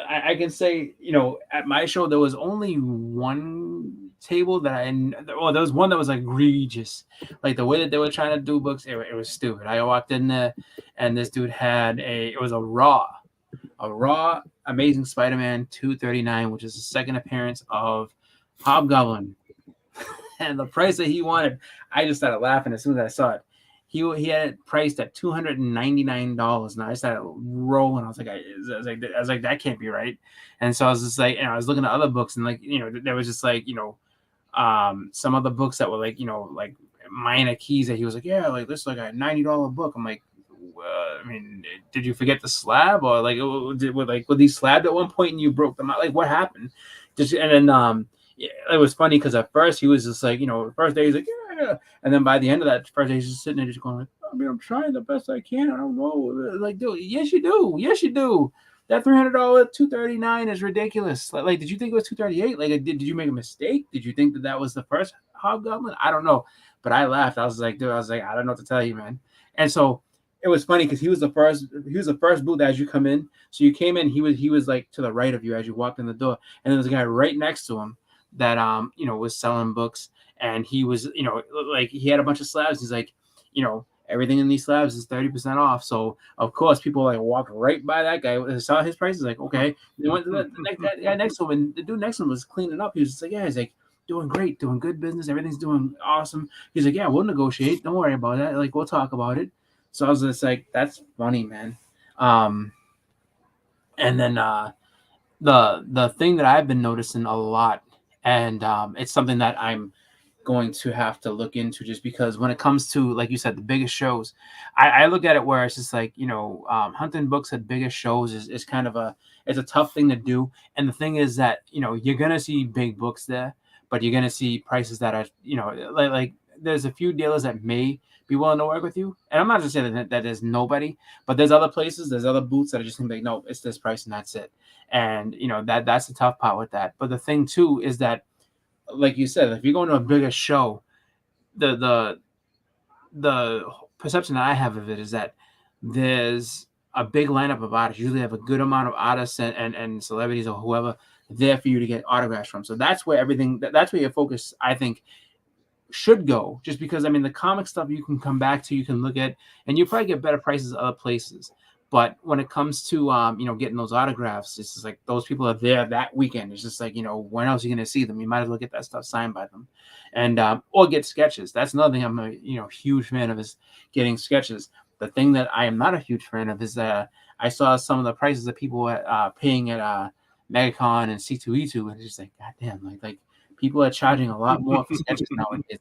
I can say, at my show there was only one table there was one that was egregious. Like, the way that they were trying to do books, it was stupid. I walked in there, and this dude had a raw Amazing Spider-Man 239, which is the second appearance of Hobgoblin. And the price that he wanted, I just started laughing as soon as I saw it. He had it priced at $299, and I started rolling. I was like, that can't be right. And so I was just like, I was looking at other books, and there was just like, some other books that were like, like Minor Keys, that he was like, yeah, like this is like a $90 book. I'm like, I mean, did you forget the slab, or like were these slabbed at one point and you broke them out? Like, what happened? And then it was funny, because at first he was just like, the first day he's like, yeah, and then by the end of that first day he's just sitting there just going like, I mean, I'm trying the best I can. I don't know, like, dude, yes you do. That $300 $239 is ridiculous. Like, did you think it was $238? Like, did you make a mistake? Did you think that was the first Hobgoblin? I don't know, but I laughed. I was like, dude, I don't know what to tell you, man. And so it was funny, because he was the first booth as you come in. So you came in, he was like to the right of you as you walked in the door, and there was a guy right next to him that was selling books, and he was like, he had a bunch of slabs. He's like, everything in these slabs is 30% off. So of course people like walk right by that guy. They saw his prices, like okay. They went to the next guy next to him, and the dude next to him was cleaning up. He was just like, yeah, he's like doing great, doing good business, everything's doing awesome. He's like, yeah, we'll negotiate. Don't worry about that. Like we'll talk about it. So I was just like, that's funny, man. Um, and then the thing that I've been noticing a lot, and it's something that I'm going to have to look into, just because when it comes to, like you said, the biggest shows, I look at it where it's just like, hunting books at biggest shows is kind of it's a tough thing to do. And the thing is that, you're gonna see big books there, but you're gonna see prices that are, like there's a few dealers that may be willing to work with you. And I'm not just saying that there's nobody, but there's other places, there's other booths that are just gonna be like, no, it's this price and that's it. And that's the tough part with that. But the thing too is that, like you said, if you're going to a bigger show, the perception that I have of it is that there's a big lineup of artists. You usually have a good amount of artists and celebrities or whoever there for you to get autographs from. So that's where that's where your focus, I think, should go. Just because, I mean, the comic stuff you can come back to, you can look at, and you probably get better prices other places. But when it comes to getting those autographs, it's just like those people are there that weekend. It's just like, when else are you going to see them? You might as well get that stuff signed by them, and or get sketches. That's another thing I'm a huge fan of, is getting sketches. The thing that I am not a huge fan of is that I saw some of the prices that people are paying at MegaCon and C2E2, and it's just like, goddamn, like people are charging a lot more for sketches nowadays.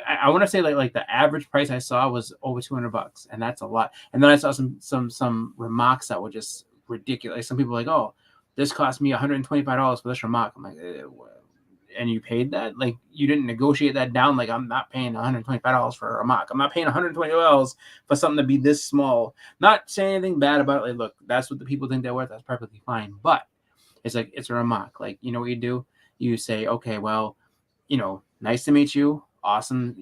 I want to say like the average price I saw was over $200, and that's a lot. And then I saw some remarks that were just ridiculous. Some people were like, oh, this cost me $125 for this remark. I'm like, and you paid that? Like, you didn't negotiate that down? Like, I'm not paying $125 for a remark. I'm not paying $120 for something to be this small. Not saying anything bad about it. Like, look, that's what the people think they're worth. That's perfectly fine. But it's like, it's a remark. Like, you know what you do? You say, okay, well, nice to meet you. Awesome,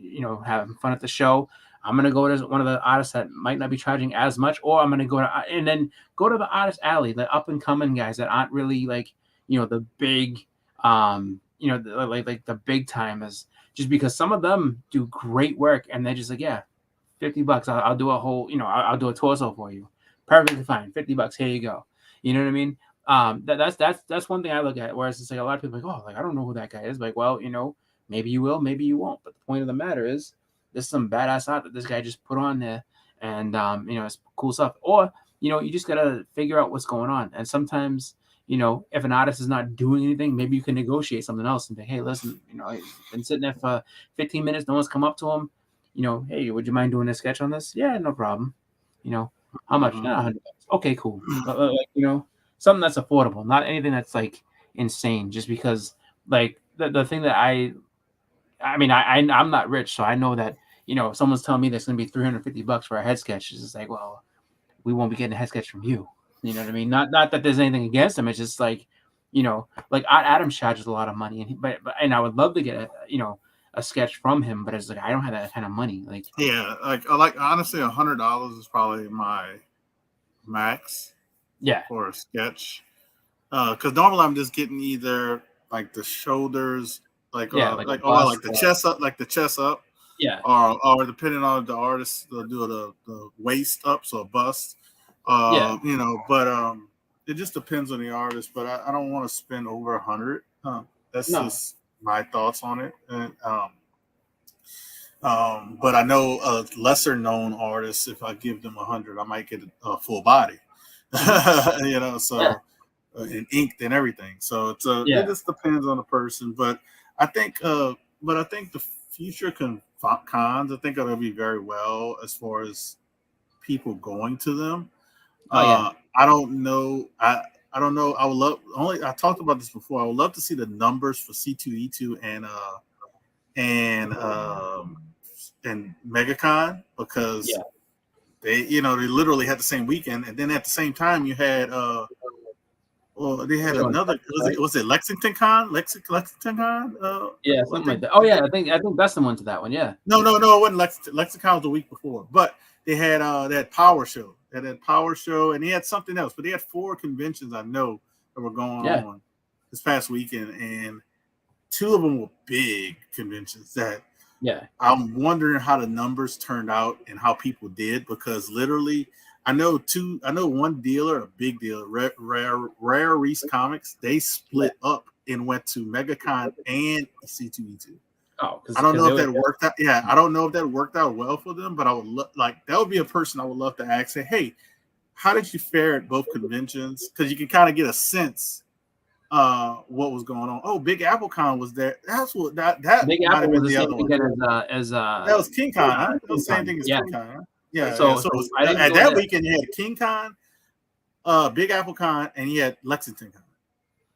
having fun at the show. I'm gonna go to one of the artists that might not be charging as much, or I'm gonna go to the artist alley, the up and coming guys that aren't really like the big like the big timers, just because some of them do great work and they're just like, yeah, $50, I'll do a whole I'll do a torso for you, perfectly fine, $50, here you go. You know what I mean? That's one thing I look at, whereas it's like a lot of people are like, oh, like I don't know who that guy is. Like, well, maybe you will, maybe you won't. But the point of the matter is, there's some badass art that this guy just put on there, and it's cool stuff. Or you just gotta figure out what's going on. And sometimes, if an artist is not doing anything, maybe you can negotiate something else and say, hey, listen, I've been sitting there for 15 minutes, no one's come up to him. Hey, would you mind doing a sketch on this? Yeah, no problem. How much? $100. Okay, cool. Something that's affordable, not anything that's like insane. Just because, like the thing that I'm not rich, so I know that if someone's telling me there's going to be $350 for a head sketch, it's just like, well, we won't be getting a head sketch from you. You know what I mean? Not that there's anything against them. It's just like, like Adams charges a lot of money, and I would love to get a sketch from him, but it's like I don't have that kind of money. Like, yeah, like honestly, $100 is probably my max. Yeah, for a sketch. Because normally I'm just getting either like the shoulders, like the chest up, yeah, or depending on the artist, they'll do the waist up, so a bust. But it just depends on the artist. But I don't want to spend over $100. That's just my thoughts on it. And, but I know a lesser known artist, if I give them $100, I might get a full body. And inked and everything. So it just depends on the person. But I think the future cons, I think it'll be very well as far as people going to them. I don't know. I don't know. I would love I talked about this before. I would love to see the numbers for C2E2 and MegaCon, because they literally had the same weekend, and then at the same time you had they had another, was it Lexington Con? Lexington Con? Something like that. Oh yeah, I think that's the one to that one. Yeah. No, it wasn't Lexington. Lexington Con was the week before, but they had Power Show. They had Power Show, and they had something else, but they had 4 conventions I know that were going on this past weekend, and 2 of them were big conventions that Yeah. I'm wondering how the numbers turned out and how people did, because literally, I know one dealer, a big dealer, Rare Reese Comics, they split up and went to MegaCon and C2E2. Oh, I don't because know they if were. that worked out. Yeah, I don't know if that worked out well for them, but I would like that would be a person I would love to ask. Say, hey, how did you fare at both conventions? Because you can kind of get a sense what was going on. Oh, Big AppleCon was there. That's what that Big might have Apple was been the the same other one. weekend as That was King Con, huh? That was the same KingCon. thing as Yeah. King Con, huh? Yeah, yeah. So, So it was, I didn't at go that there. weekend you had King Con, Big Apple Con, and you had Lexington Con.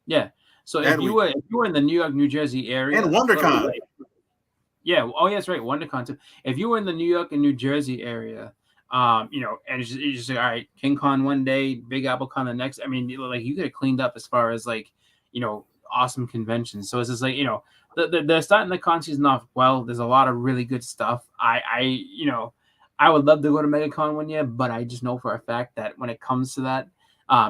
Yeah. So That if you were in the New York, New Jersey area, and WonderCon. yeah. Oh, yeah, that's right. WonderCon too. If you were in the New York and New Jersey area, you know, and it's just like, all right, King Con one day, Big Apple Con the next. I mean, like you could have cleaned up as far as like, you know, awesome conventions. So it's just like, you know, they're starting the con season off well. There's a lot of really good stuff. You know, I would love to go to MegaCon one year, but I just know for a fact that when it comes to that,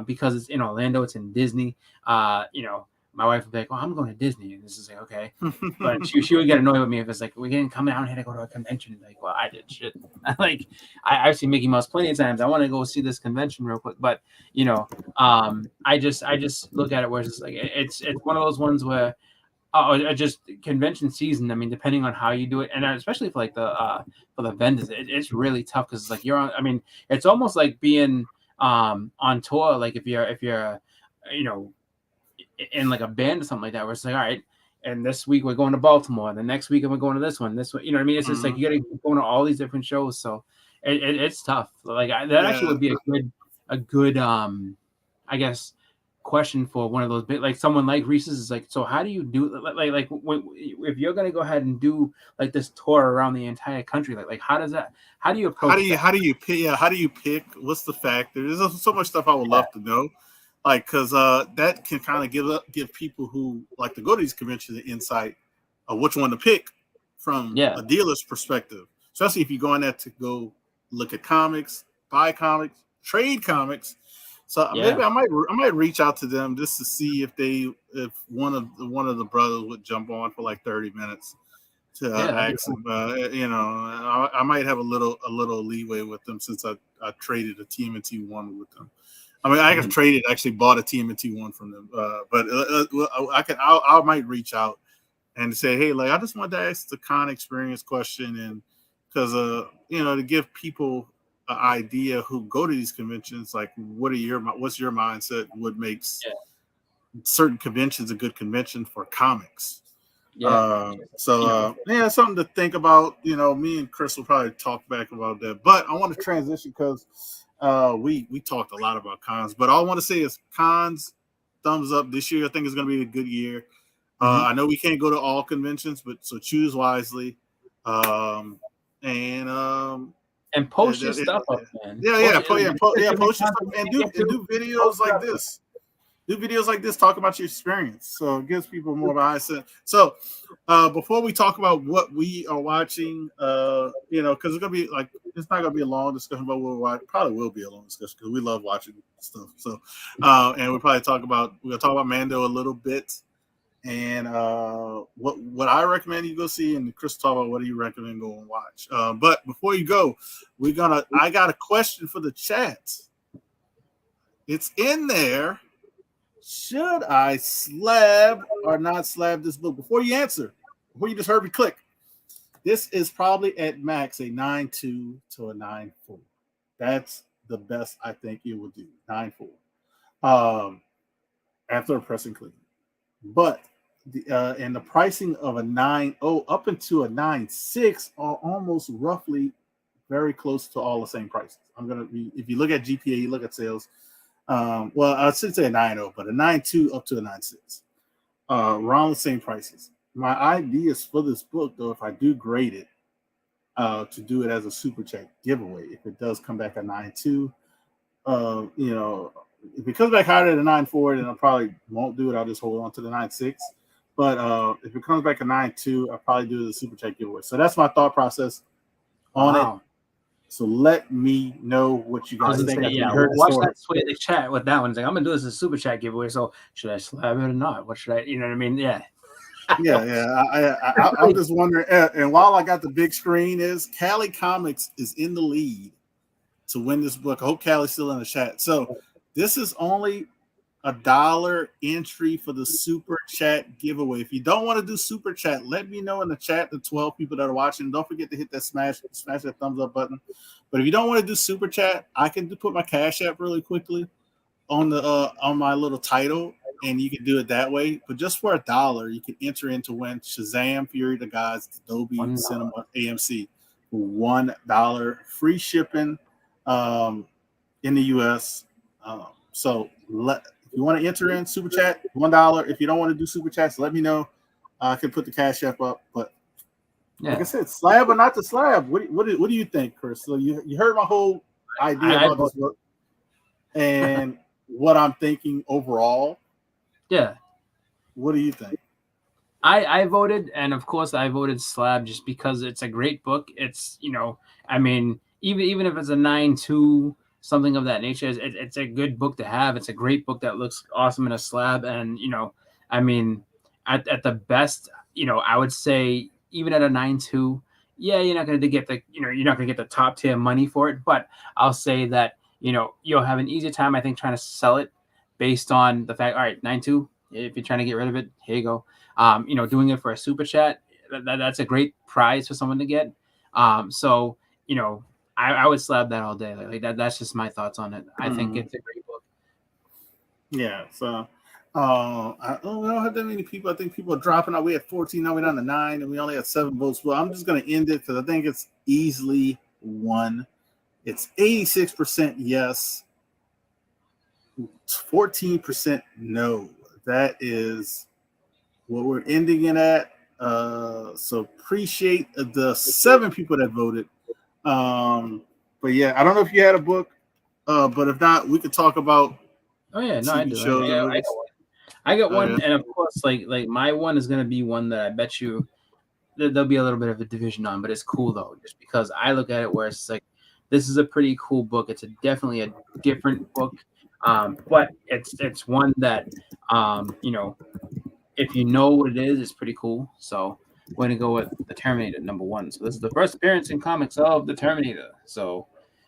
because it's in Orlando, it's in Disney. You know, my wife would be like, "Oh, I'm going to Disney," and this is like, okay. But she would get annoyed with me if it's like, we didn't come down here to go to a convention. Like, well, I did shit. Like, I've seen Mickey Mouse plenty of times. I want to go see this convention real quick. But, you know, I just look at it where it's like, it's one of those ones where, just convention season. I mean, depending on how you do it, and especially for like for the vendors, it's really tough because it's like you're on. I mean, it's almost like being on tour. Like if you're, you know, in like a band or something like that, where it's like, all right, and this week we're going to Baltimore, and the next week we're going to this one, you know what I mean? It's just like you got to keep going to all these different shows, so it's tough. Like that actually would be a good I guess question for one of those big, like someone like Reese's is like, so how do you do like if you're gonna go ahead and do like this tour around the entire country, like how do you approach how do you pick? Yeah, how do you pick? What's the factor? There's so much stuff I would love to know, like because that can kind of give people who like to go to these conventions an insight of which one to pick from a dealer's perspective, especially if you're going there to go look at comics, buy comics, trade comics. So maybe I might reach out to them just to see if one of the brothers would jump on for like 30 minutes to ask them. You know, I might have a little leeway with them since I traded a TMNT one with them. I mean, I have actually bought a TMNT one from them. But I might reach out and say, hey, like I just wanted to ask the con experience question, and because you know, to give people an idea who go to these conventions, like what's your mindset? What makes certain conventions a good convention for comics? Something to think about. You know, me and Chris will probably talk back about that. But I want to transition because we talked a lot about cons. But all I want to say is cons, thumbs up this year. I think it's going to be a good year. I know we can't go to all conventions, but so choose wisely. And post your stuff up, man. Post your stuff and do videos like this. Do videos like this, talk about your experience, so it gives people more of an eye. So, before we talk about what we are watching, you know, because it's not gonna be a long discussion about what we're watching. Probably will be a long discussion because we love watching stuff. So, and we'll talk about Mando a little bit, and what I recommend you go see, and Chris talk about what do you recommend go and watch. But before you go, I got a question for the chat. It's in there. Should I slab or not slab this book? Before you answer, before you just heard me click, this is probably at max a 9.2 to a 9.4. That's the best I think it will do. 9.4. After pressing clean. But and the pricing of a 9.0 up into a 9.6 are almost roughly very close to all the same prices. If you look at GPA, you look at sales. Well, I should say a 9.0, but a 9.2 up to a 9.6. Around the same prices. My ideas for this book, though, if I do grade it, to do it as a super chat giveaway, if it does come back a 9.2, you know, if it comes back higher than a 9.4, then I probably won't do it. I'll just hold on to the 9.6. But if it comes back a 9.2, I'll probably do it as a super chat giveaway. So that's my thought process on it. So let me know what you guys think. Watch that sway the chat with that one. It's like, I'm gonna do this as a super chat giveaway. So should I slab it or not? What should I? You know what I mean? Yeah. I'm just wondering. And while I got the big screen, is Cali Comics is in the lead to win this book. I hope Cali's still in the chat. So this is only $1 entry for the super chat giveaway. If you don't want to do super chat, let me know in the chat. The 12 people that are watching, don't forget to hit that smash that thumbs up button. But if you don't want to do super chat, I can put my Cash App really quickly on the on my little title, and you can do it that way. But just for $1, you can enter in to win Shazam, Fury of the Gods, Dolby Cinema, AMC for $1, free shipping in the US. So if you want to enter in super chat, $1. If you don't want to do super chats, let me know. I can put the Cash App up. But like I said, slab or not the slab. What do you think, Chris? So you heard my whole idea about this book and what I'm thinking overall. Yeah. What do you think? I voted, and of course I voted slab just because it's a great book. It's, I mean, even if it's a 9.2, something of that nature, it's a good book to have. It's a great book that looks awesome in a slab. And, I mean, at the best, I would say even at a 9.2, yeah, you're not going to get you're not going to get the top tier money for it. But I'll say that, you'll have an easier time, I think, trying to sell it based on the fact, all right, 9.2, if you're trying to get rid of it, here you go. Doing it for a super chat, that's a great prize for someone to get. So, I would slab that all day. Like that. That's just my thoughts on it. I think it's a great book. Yeah. So, we don't have that many people. I think people are dropping out. We had 14, now we're down to 9, and we only had 7 votes. Well, I'm just going to end it because I think it's easily won. It's 86% yes, 14% no. That is what we're ending it at. So appreciate the 7 people that voted. But yeah, I don't know if you had a book, but if not, we could talk about. Oh yeah, no, I do. Shows I got one, and of course, like my one is gonna be one that I bet you there'll be a little bit of a division on, but it's cool though, just because I look at it where it's like this is a pretty cool book. It's definitely a different book, but it's one that if you know what it is, it's pretty cool. So we're gonna go with the Terminator #1. So this is the first appearance in comics of the Terminator. So,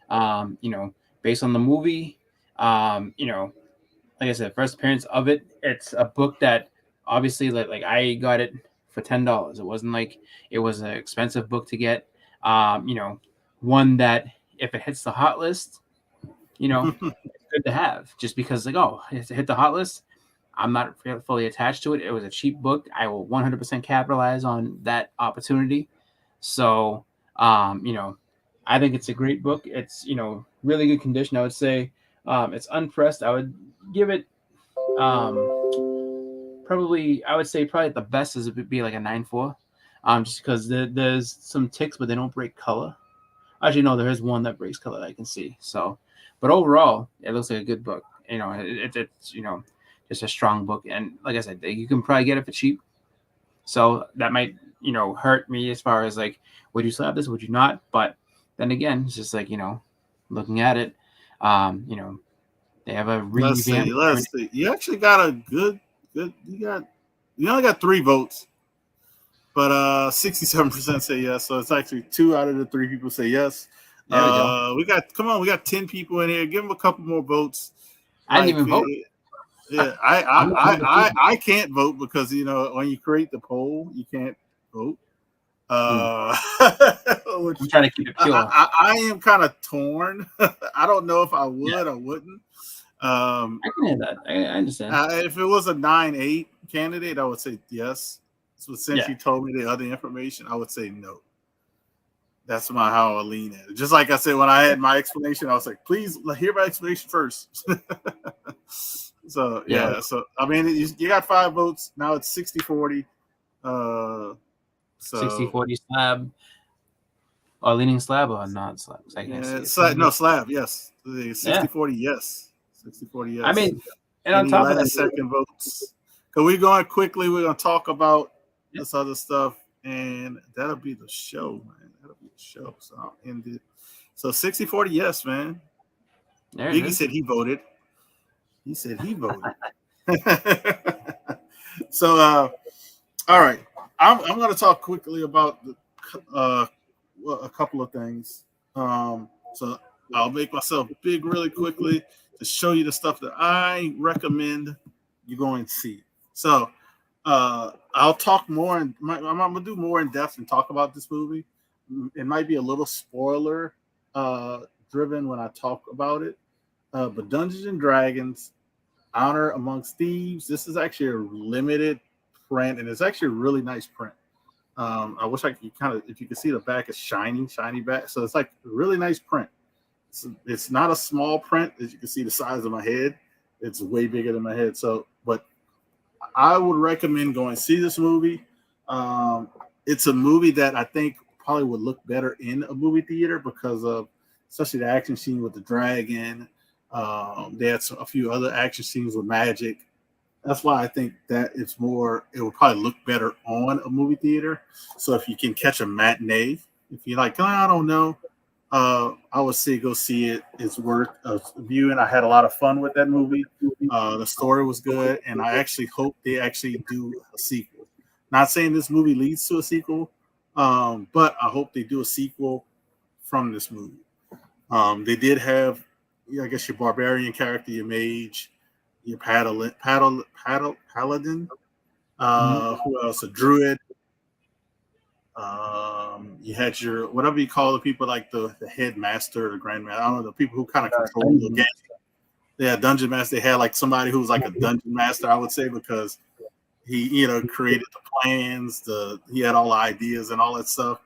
based on the movie, like I said, first appearance of it. It's a book that obviously, like I got it for $10. It wasn't like it was an expensive book to get. One that if it hits the hot list, it's good to have. Just because, like, it hit the hot list. I'm not fully attached to it. It was a cheap book. I will 100% capitalize on that opportunity. So, I think it's a great book. It's, really good condition. I would say it's unpressed. I would give it probably the best is it would be like a 9.4. Just because there's some ticks, but they don't break color. Actually, no, there is one that breaks color that I can see. So, but overall, it looks like a good book. It's just a strong book. And like I said, you can probably get it for cheap. So that might, hurt me as far as like, would you slap this? Would you not? But then again, it's just like, looking at it, they have a revamp. Let's see. You actually got a good. You only got 3 votes, but 67% say yes. So it's actually 2 out of the 3 people say yes. We got 10 people in here. Give them a couple more votes. I didn't even vote. Yeah, I can't vote because when you create the poll, you can't vote. I'm trying to keep it pure. I am kind of torn. I don't know if I would or wouldn't. I can hear that. I understand. If it was a 9.8 candidate, I would say yes. So since you told me the other information, I would say no. That's how I lean at it. Just like I said when I had my explanation, I was like, please hear my explanation first. So yeah. So I mean, you got 5 votes. Now it's 60-40. So 60-40 slab. Or leaning slab or not slab? No, slab, yes. 60-40, yes. 60-40, yes. I mean, and on top of that, second votes. Because we're going quickly, we're going to talk about this other stuff, and that'll be the show, man. That'll be the show. So I'll end it. So 60-40, yes, man. Biggie said he voted. He said he voted. So All right, I'm going to talk quickly about uh, a couple of things. So I'll make myself big really quickly to show you the stuff that I recommend you go and see. So I'll talk more, and I'm going to do more in depth and talk about this movie. It might be a little spoiler uh, driven when I talk about it, but Dungeons and Dragons Honor Amongst Thieves. This is actually a limited print, and it's actually a really nice print. I wish I could kind of, if you can see the back, it's shiny back. So it's like a really nice print. It's not a small print, as you can see the size of my head. It's way bigger than my head. So, but I would recommend going see this movie. It's a movie that I think probably would look better in a movie theater because of, especially the action scene with the dragon. They had a few other action scenes with magic. That's why I think that it will probably look better on a movie theater. So if you can catch a matinee, if you're like, oh, I don't know, I would say go see it. It's worth a view, and I had a lot of fun with that movie. The story was good, and I actually hope they actually do a sequel. Not saying this movie leads to a sequel, but I hope they do a sequel from this movie. They did have, I guess, your barbarian character, your mage, your paladin. Who else? A druid. You had your, whatever you call the people, like the headmaster or the grandmaster. I don't know, the people who kind of control the game. Yeah, dungeon master. They had like somebody who was like a dungeon master, I would say, because he created the plans. He had all the ideas and all that stuff.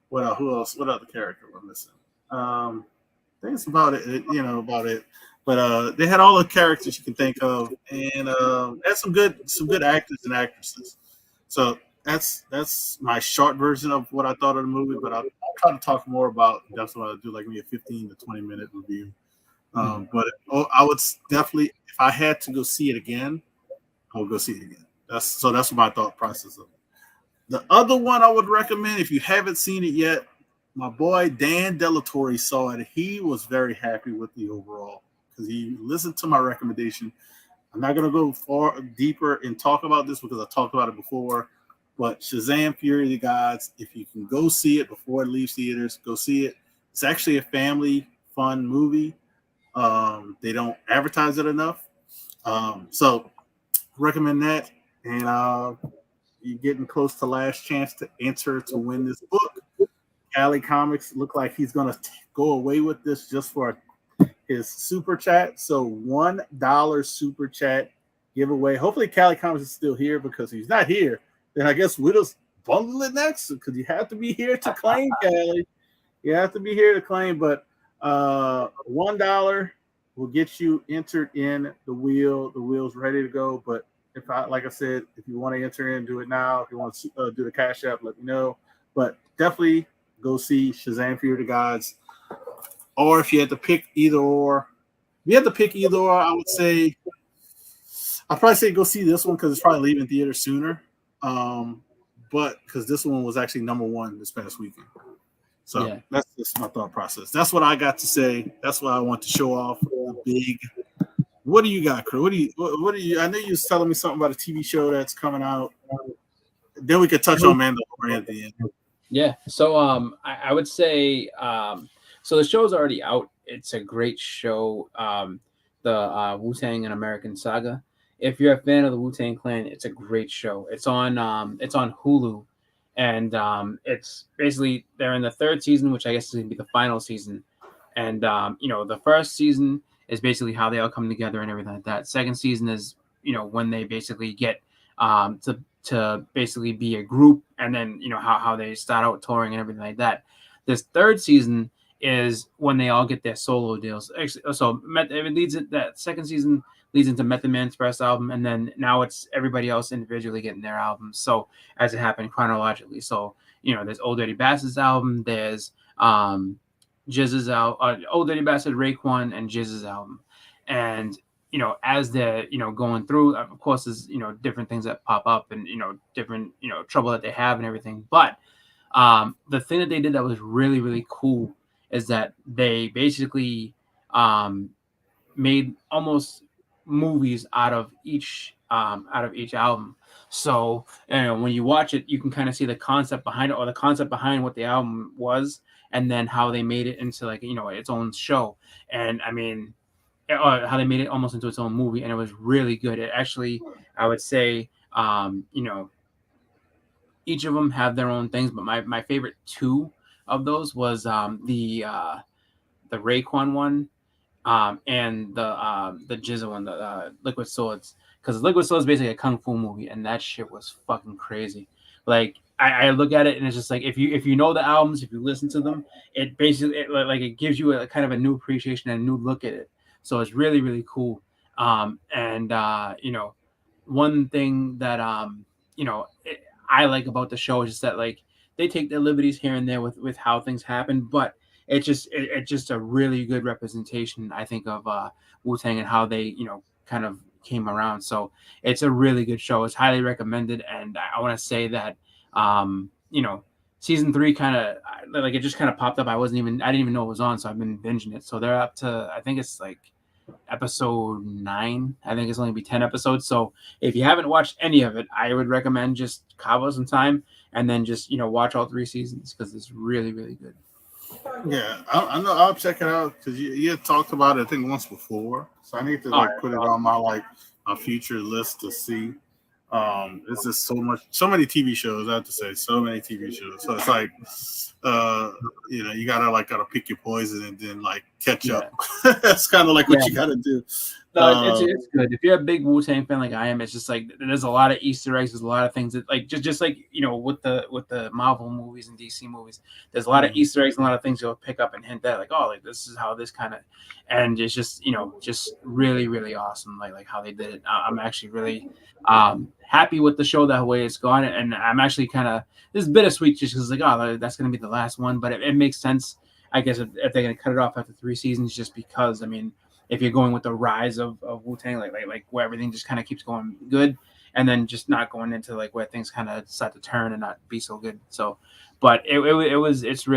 Who else? What other character we're missing? I think it's about it. About it. But they had all the characters you can think of, and had some good actors and actresses. So that's my short version of what I thought of the movie. But I'll try to talk more about. That's what I do, like maybe a 15 to 20-minute review. But I would definitely, if I had to go see it again, I would go see it again. That's my thought process of it. The other one I would recommend, if you haven't seen it yet, my boy Dan Delatorre saw it. He was very happy with the overall because he listened to my recommendation. I'm not going to go far deeper and talk about this because I talked about it before. But Shazam! Fury of the Gods, if you can go see it before it leaves theaters, go see it. It's actually a family fun movie. They don't advertise it enough. So recommend that. And you're getting close to last chance to enter to win this book. Cali Comics look like he's going to go away with this just for his super chat. So $1 super chat giveaway. Hopefully Cali Comics is still here, because if he's not here, then I guess we'll just bundle it next, because you have to be here to claim, Cali. You have to be here to claim. But $1 will get you entered in the wheel. The wheel's ready to go. But like I said, if you want to enter in, do it now. If you want to do the Cash App, let me know. But definitely go see Shazam! Fury of the Gods. Or if you had to pick either or, I would say, I'd probably say go see this one because it's probably leaving theater sooner. But because this one was actually number one this past weekend. So yeah, that's just my thought process. That's what I got to say. That's what I want to show off. Big. What do you got, Chris? What do you? I know you was telling me something about a TV show that's coming out. Then we could touch on Mandalorian at the end. Yeah. So I would say so the show's already out. It's a great show. The Wu-Tang: An American Saga. If you're a fan of the Wu-Tang Clan, it's a great show. It's on Hulu, and it's basically they're in the third season, which I guess is gonna be the final season. And the first season is basically how they all come together and everything like that. Second season is when they basically get to basically be a group, and then how they start out touring and everything like that. This third season is when they all get their solo deals. So that second season leads into Method Man's first album, and then now it's everybody else individually getting their albums. So as it happened chronologically. So there's Old Dirty Bastard's album, there's Jizz's album, Old Dirty Bastard, Raekwon, and Jizz's album, and as they're going through, of course, there's different things that pop up and different trouble that they have and everything. But the thing that they did that was really, really cool is that they basically made almost movies out of each album. So when you watch it, you can kind of see the concept behind it, or the concept behind what the album was, and then how they made it into like its own show. And I mean, how they made it almost into its own movie, and it was really good. It actually, I would say, each of them have their own things, but my favorite two of those was the Raekwon one, and the Jizza one, the Liquid Swords, because Liquid Swords is basically a kung fu movie, and that shit was fucking crazy. Like I look at it and it's just like if you know the albums, if you listen to them, it basically it gives you a kind of a new appreciation and a new look at it. So it's really really cool. And one thing that I like about the show is just that like they take their liberties here and there with how things happen, but it's just a really good representation, I think, of Wu-Tang and how they kind of came around. So it's a really good show. It's highly recommended, and I want to say that season 3 kind of like it just kind of popped up. I didn't even know it was on, so I've been binging it. So they're up to, I think it's like episode 9. I think it's only be 10 episodes. So if you haven't watched any of it, I would recommend just carve out some time and then just watch all 3 seasons, because it's really really good. Yeah, I know. I'll check it out because you had talked about it, I think, once before. So I need to put it on my future list to see. It's just so many TV shows. I have to say, so many TV shows. So it's like, you gotta pick your poison and then catch up. That's kind of like what you gotta do. No, it's good. If you're a big Wu-Tang fan like I am, it's just like there's a lot of Easter eggs. There's a lot of things that just like with the Marvel movies and DC movies, there's a lot of Easter eggs and a lot of things you'll pick up and hint at, this is how this kind of, and it's just just really really awesome like how they did it. I'm actually really happy with the show that way it's gone, and I'm actually kind of, this is bittersweet just because that's gonna be the last one, but it makes sense, I guess, if they're gonna cut it off after 3 seasons, just because if you're going with the rise of Wu-Tang, like where everything just kind of keeps going good, and then just not going into where things kind of start to turn and not be so good. So, but it's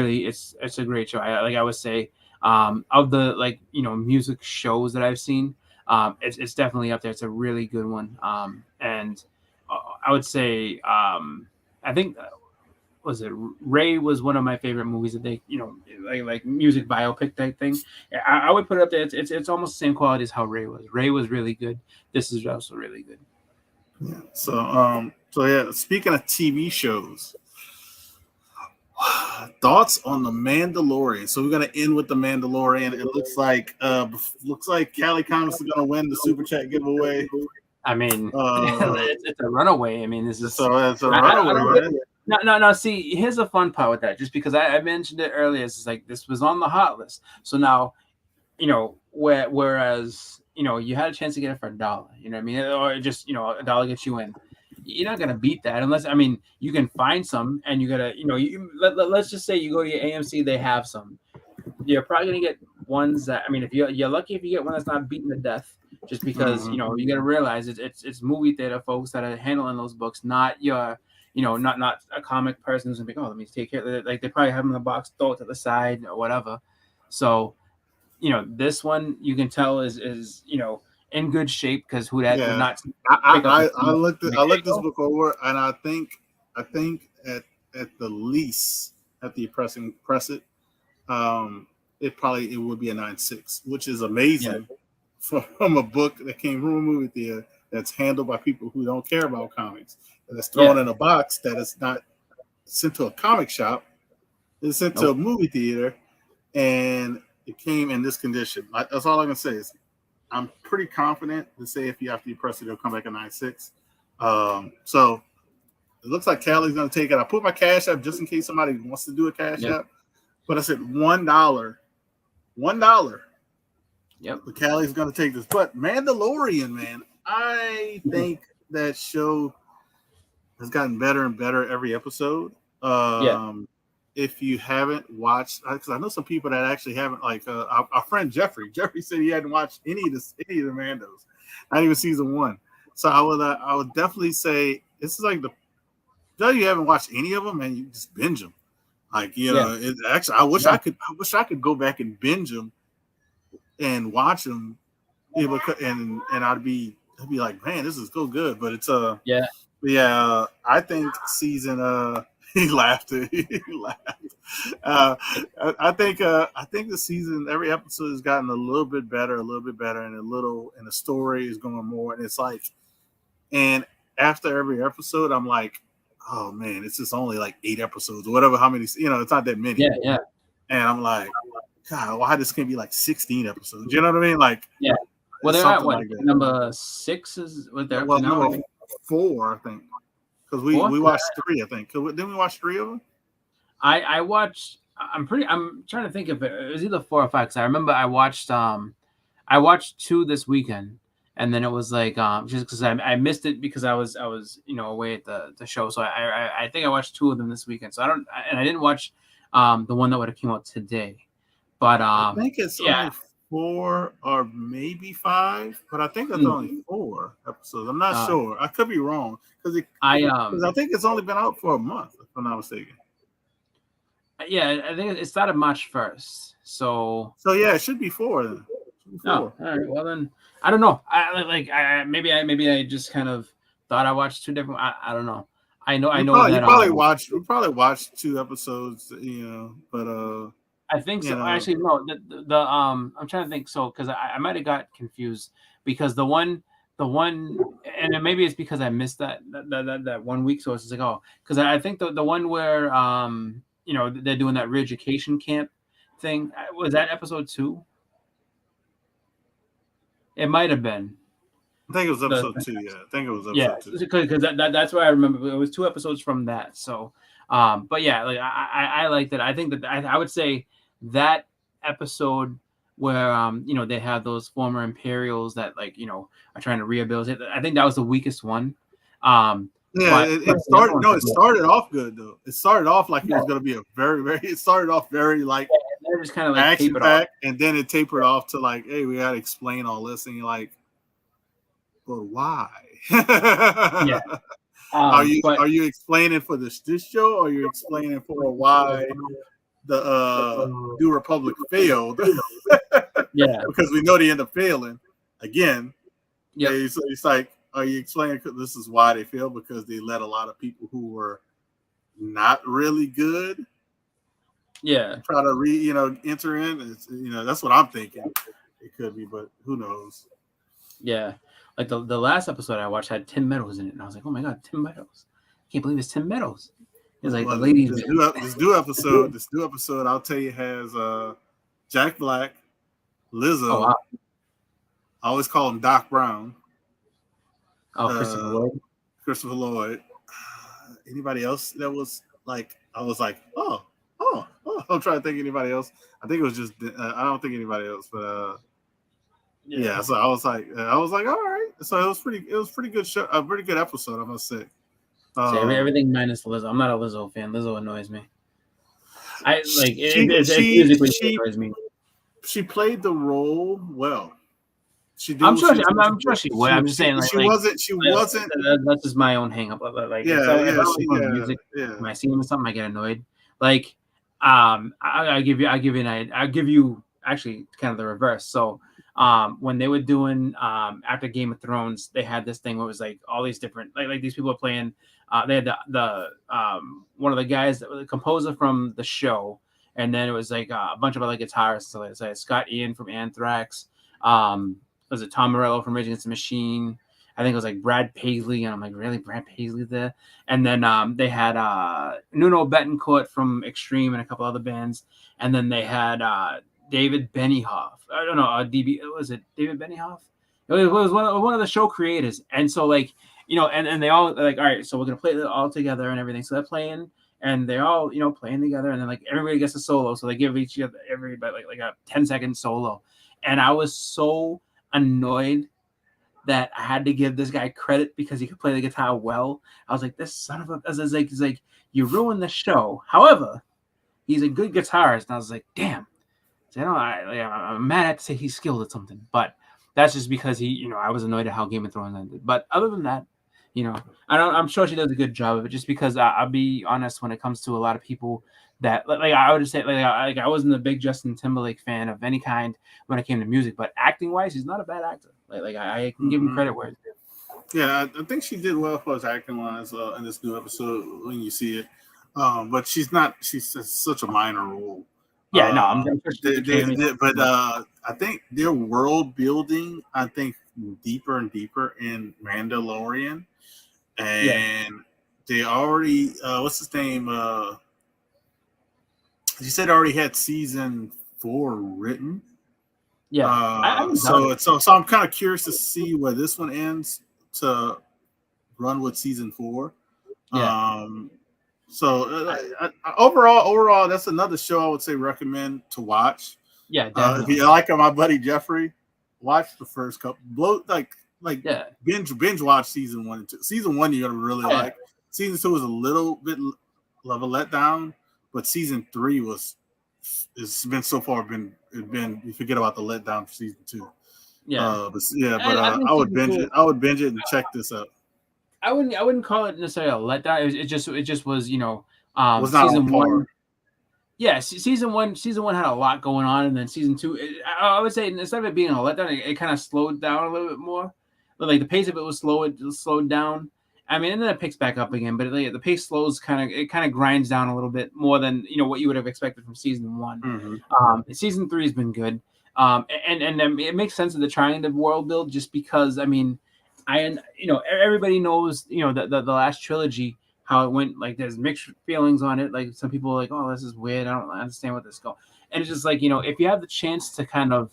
a great show. I would say, of the music shows that I've seen, it's definitely up there. It's a really good one. And I would say, I think, was it Ray was one of my favorite movies that they like music biopic type thing. I would put it up there. It's almost the same quality as how Ray was. Ray was really good. This is also really good. Yeah. So yeah, speaking of TV shows, thoughts on The Mandalorian. So we're gonna end with The Mandalorian. It looks like Cali Comics is gonna win the Super Chat giveaway. I mean, it's a runaway. I mean, this is it's a runaway. Right? No. See, here's the fun part with that. Just because I mentioned it earlier, it's like this was on the hot list. So now, whereas you had a chance to get it for $1. You know what I mean? Or just $1 gets you in. You're not gonna beat that unless you can find some, and you gotta let's just say you go to your AMC, they have some. You're probably gonna get ones that if you're lucky if you get one that's not beaten to death. Just because you got to realize it's movie theater folks that are handling those books, not your not a comic person who's gonna be, let me take care of it. Like they probably have them in the box, throw it to the side or whatever. So this one you can tell is in good shape, because would not. I looked this book over, and I think at the least, at the press it, it would be a 9.6, which is amazing. Yeah. From a book that came from a movie theater that's handled by people who don't care about comics, and it's thrown in a box that is not sent to a comic shop, it's sent to a movie theater, and it came in this condition. That's all I can say is I'm pretty confident to say if you have to press it, it'll come back a 9.6. So it looks like Cali's going to take it. I put my cash up just in case somebody wants to do a cash app, but I said $1. Yep. But Cali's going to take this. But Mandalorian, man, I think that show has gotten better and better every episode. If you haven't watched, because I know some people that actually haven't, our friend Jeffrey. Jeffrey said he hadn't watched any of the Mandos, not even season 1. So I would definitely say this is like you haven't watched any of them, and you just binge them. It actually, I wish I could go back and binge them and watch them and I'd be like, man, this is so good. But it's Yeah. yeah, I think season he laughed. He laughed. Uh, I think the season every episode has gotten a little bit better, and the story is going more. And it's like, and after every episode, I'm like, oh man, it's just only like 8 episodes or whatever. How many? It's not that many. Yeah. Yeah. And I'm like, God, why this can't be like 16 episodes? You know what I mean? Like, Yeah. Well, they're at something what like that. number 6 is what they're up Well, to now. no, 4, I think, because we Four? watched 3. I think didn't we watch 3 of them? I watched. I'm trying to think if it was either 4 or 5. Because I remember I watched 2 this weekend, and then it was like just because I missed it because I was away at the show. So I think I watched 2 of them this weekend. So I didn't watch the one that would have came out today. But I think it's only 4 or maybe 5, but I think that's only 4 episodes. I'm not sure. I could be wrong because I think it's only been out for a month, if I'm not mistaken. Yeah, I think it started March 1st. So yeah, it should be 4 then. Oh, all right. Well then, I don't know. Maybe I just kind of thought I watched 2 different. I don't know. I know that we probably watched 2 episodes, but I think so. Actually, no. The I'm trying to think. So because I might have got confused because the one, and maybe it's because I missed that 1 week. So it's just like because I think the one where they're doing that re-education camp thing was that episode 2. It might have been. I think it was episode 2. Yeah, I think it was episode 2. Because that's why I remember it was 2 episodes from that. So, but yeah, like I liked it. I think that I would say that episode where they have those former Imperials that are trying to rehabilitate. I think that was the weakest one. It started off good though. It started off like it was going to be a very. It started off very like just kind of like action packed, and then it tapered off to like, hey, we got to explain all this, and you're like, but why? Yeah. Are you explaining for this show, or are you explaining for why the New Republic failed? Yeah, because we know they end up failing again. Yeah, so it's like, are you explaining this is why they failed? Because they let a lot of people who were not really good, try to enter in. It's, that's what I'm thinking. It could be, but who knows? Yeah. Like the last episode I watched had Tim Meadows in it, and I was like, "Oh my god, Tim Meadows! I can't believe it's Tim Meadows." It's like the ladies. This new episode, I'll tell you, has Jack Black, Lizzo. Oh, wow. I always call him Doc Brown. Oh, Christopher Lloyd. Anybody else that was like? I was like, oh. I'm trying to think of anybody else. I think it was just. I don't think anybody else, but. Yeah, so I was like, all right. So it was pretty good show, a pretty good episode, I must say. Everything minus Lizzo. I'm not a Lizzo fan. Lizzo annoys me. Musically annoys me. She played the role well. I'm sure she would. I'm just saying, she wasn't. That's just my own hang up. Like, music, when I see them or something, I get annoyed. Like, I'll give you actually kind of the reverse. So. When they were doing after Game of Thrones, they had this thing where it was like all these different like these people are playing. They had the one of the guys that was the composer from the show, and then it was like a bunch of other guitarists. So it's like Scott Ian from Anthrax. Was it Tom Morello from Rage Against the Machine? I think it was like Brad Paisley, and I'm like, really, Brad Paisley there? And then they had Nuno Betancourt from Extreme and a couple other bands, and then they had David Benioff. I don't know. Was it David Benioff? It was one of the show creators. And so and they all like, all right, so we're gonna play it all together and everything. So they're playing and they're all playing together, and then like everybody gets a solo. So they give everybody like a 10-second solo. And I was so annoyed that I had to give this guy credit because he could play the guitar well. I was like, this son of a, he's like, you ruined the show. However, he's a good guitarist. And I was like, damn. I'm mad at to say he's skilled at something, but that's just because I was annoyed at how Game of Thrones ended. But other than that, I'm sure she does a good job of it. Just because I'll be honest, when it comes to a lot of people that I would just say I wasn't a big Justin Timberlake fan of any kind when it came to music, but acting wise, he's not a bad actor. I can give him Mm-hmm. credit where it's due. Yeah, I think she did well for us acting wise in this new episode when you see it. But she's not. She's such a minor role. Yeah, no, I'm sure she became it. But I think their world building, I think, deeper and deeper in Mandalorian, Yeah, and they already what's his name? You said already had season 4 written. yeah. I don't doubt So it. it's so I'm kind of curious to see where this one ends to run with season 4. Yeah, So overall, that's another show I would say recommend to watch. yeah, If definitely. you like my buddy Jeffrey, watch the first couple. Like Yeah, binge watch season 1 and 2. Season 1 you're gonna really yeah. like. Season 2 was a little bit of a letdown, but season 3 was. It's been so far been you forget about the letdown for season 2. Yeah. I think I would season binge two. it. I would binge it and check this out. I wouldn't call it necessarily a letdown. It just was It was not on season one. par. Yeah, season one had a lot going on, and then season two, I would say instead of it being a letdown, it kind of slowed down a little bit more. But like the pace of it was slowed down. I mean, and then it picks back up again, but the pace slows kind of grinds down a little bit more than what you would have expected from season one. Mm-hmm. Season three has been good, and it makes sense that they're trying to world build just because everybody knows the last trilogy how it went. Like there's mixed feelings on it. Like some people are like, oh, this is weird. I don't understand what this go. And it's just like if you have the chance to kind of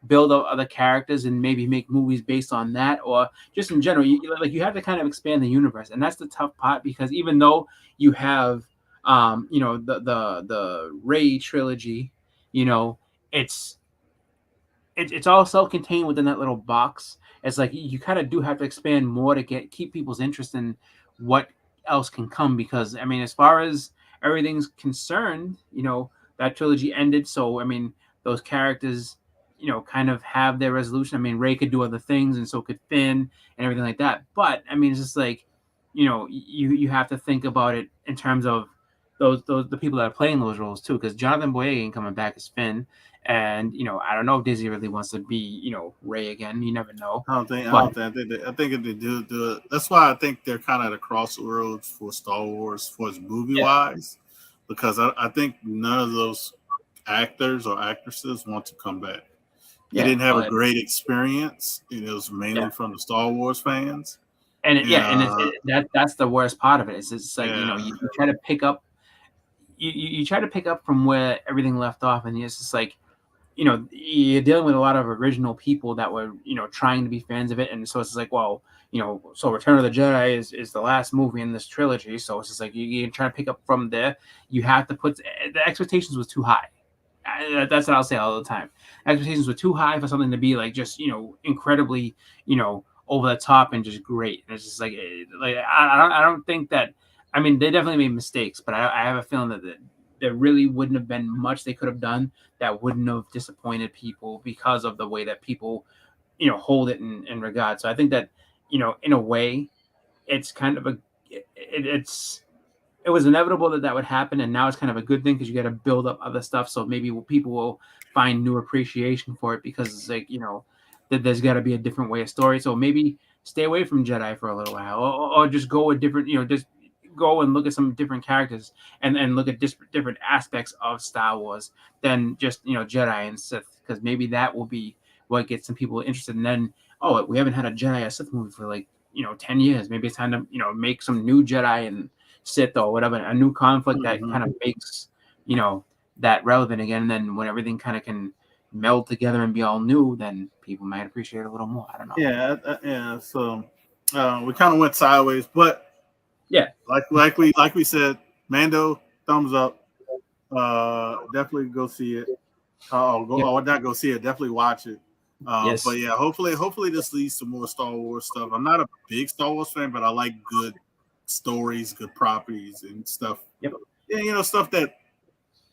build up other characters and maybe make movies based on that, or just in general, you have to kind of expand the universe, and that's the tough part because even though you have the Rey trilogy, it's it's all self-contained within that little box. It's like you kind of do have to expand more to keep people's interest in what else can come. Because I mean, as far as everything's concerned, that trilogy ended. So I mean, those characters, kind of have their resolution. I mean, Ray could do other things, and so could Finn, and everything like that. But I mean, it's just like, you have to think about it in terms of those the people that are playing those roles too. Because Jonathan Boyega ain't coming back as Finn. And I don't know if Disney really wants to be, Ray again. You never know. I think if they do it, that's why I think they're kind of at a crossroads for Star Wars for movie wise, because I think none of those actors or actresses want to come back. They didn't have a great experience. It was mainly from the Star Wars fans. And that's the worst part of it. It's like you try to pick up, you try to pick up from where everything left off, and it's just like, you're dealing with a lot of original people that were, trying to be fans of it. And so it's like, well, so Return of the Jedi is the last movie in this trilogy. So it's just like, you try to pick up from there. You have to put, the expectations was too high. That's what I'll say all the time. Expectations were too high for something to be like, just, incredibly, over the top and just great. And it's just like I don't think that, I mean, they definitely made mistakes, but I have a feeling that there really wouldn't have been much they could have done that wouldn't have disappointed people because of the way that people, hold it in regard. So I think that, in a way, it's kind of it was inevitable that would happen, and now it's kind of a good thing because you got to build up other stuff. So maybe people will find new appreciation for it because it's like, that there's got to be a different way of story. So maybe stay away from Jedi for a little while, or just go a different, just go and look at some different characters and look at different aspects of Star Wars than just Jedi and Sith, because maybe that will be what gets some people interested. And then, oh, we haven't had a Jedi or Sith movie for like 10 years. Maybe it's time to make some new Jedi and Sith or whatever, a new conflict that kind of makes that relevant again. And then when everything kind of can meld together and be all new, then people might appreciate it a little more. I don't know. Yeah. So we kind of went sideways, but yeah, like we said, Mando, thumbs up. Definitely go see it. Not go see it. Definitely watch it. Yes. But yeah, hopefully this leads to more Star Wars stuff. I'm not a big Star Wars fan, but I like good stories, good properties, and stuff. Yep. Yeah, stuff that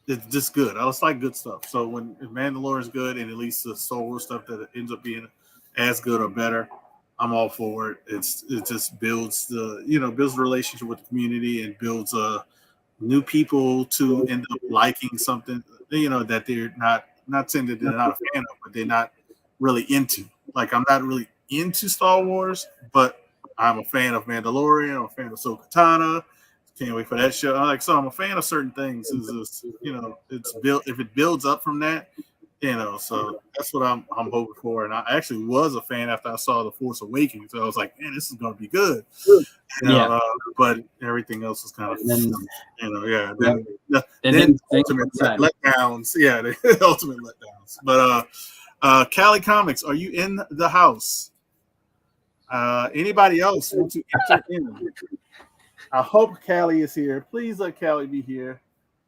it's just good. I just like good stuff. So when Mandalorian's good, and at least the Star Wars stuff that ends up being as good or better, I'm all for it. It just builds builds the relationship with the community and builds new people to end up liking something that they're not saying that they're not a fan of, but they're not really into. Like I'm not really into Star Wars, but I'm a fan of Mandalorian. I'm a fan of Ahsoka Tano. Can't wait for that show. So I'm a fan of certain things. It's built if it builds up from that, so that's what I'm hoping for. And I actually was a fan after I saw The Force Awakens. So I was like, man, this is going to be good. But everything else was kind of, then, Then then ultimate letdowns. Yeah, the ultimate letdowns. But Cali Comics, are you in the house? Anybody else want to enter in? I hope Callie is here. Please let Callie be here.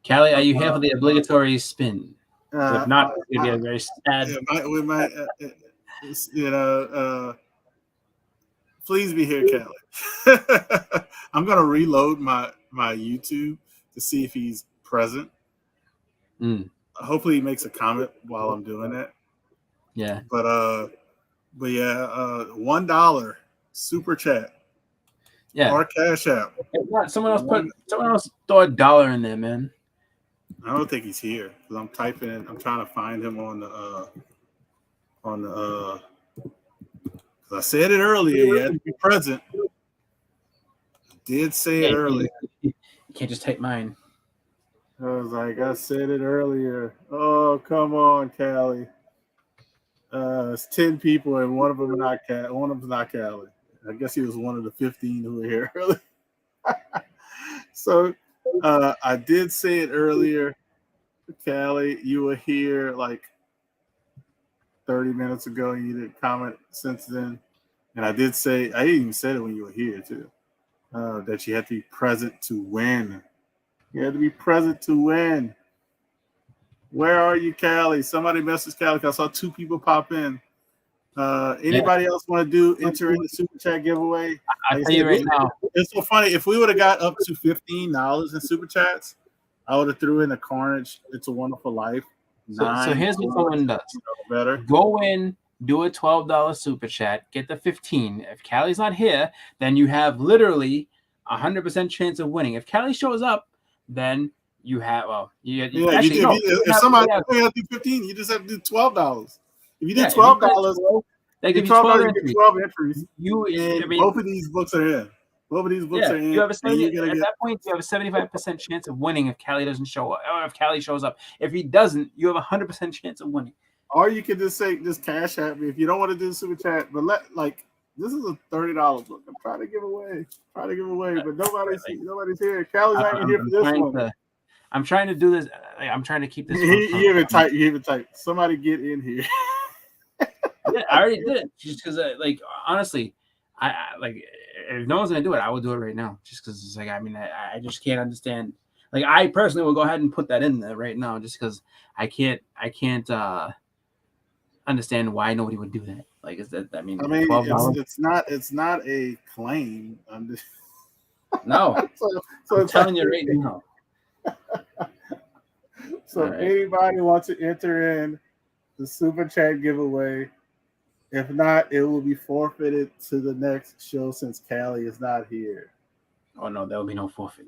Callie, are you here for the obligatory spin? If not, it's gonna be a very sad. Please be here, Callie. I'm gonna reload my YouTube to see if he's present. Hopefully, he makes a comment while I'm doing that. Yeah. But yeah, $1 super chat. Yeah. Or Cash App. Someone else throw $1 in there, man. I don't think he's here because I'm typing in. I'm trying to find him on the. Cause I said it earlier. You had to be present. I did say it earlier. You can't just type mine. I was like, I said it earlier. Oh, come on, Callie. It's 10 people and one of them not One of them's not Callie. I guess he was one of the 15 who were here earlier. So I did say it earlier, Callie. You were here like 30 minutes ago. And you didn't comment since then. And I did say, I even said it when you were here too, that you had to be present to win. You had to be present to win. Where are you, Callie? Somebody messaged Callie. I saw 2 people pop in. Anybody else want to enter in the super chat giveaway? I'll tell you right now. It's so funny. If we would have got up to $15 in super chats, I would have threw in a Carnage. It's a Wonderful Life. So here's what someone does. Better. Go in, do a $12 super chat, get the 15. If Callie's not here, then you have literally 100% chance of winning. If Callie shows up, then you have if somebody has to do 15, you just have to do $12. If you do $12, they give you 12 entries. And both of these books are in. Both of these books are in. You have at that point, you have a 75% chance of winning if Callie doesn't show up, or if Callie shows up. If he doesn't, you have a 100% chance of winning. Or you can just cash at me if you don't want to do the super chat. But this is a $30 book. I'm trying to give away, but nobody's here. Callie's not even here for this one. I'm trying to do this. I'm trying to keep this. You even type. Somebody get in here. Yeah, I already did it. Just because, honestly, I if no one's gonna do it, I will do it right now. Just because it's I just can't understand. I personally will go ahead and put that in there right now, just because I can't understand why nobody would do that. It's not a claim. I'm just no. So I'm telling you right now. So if anybody wants to enter in the super chat giveaway, if not, it will be forfeited to the next show since Callie is not here. Oh no, there will be no forfeit.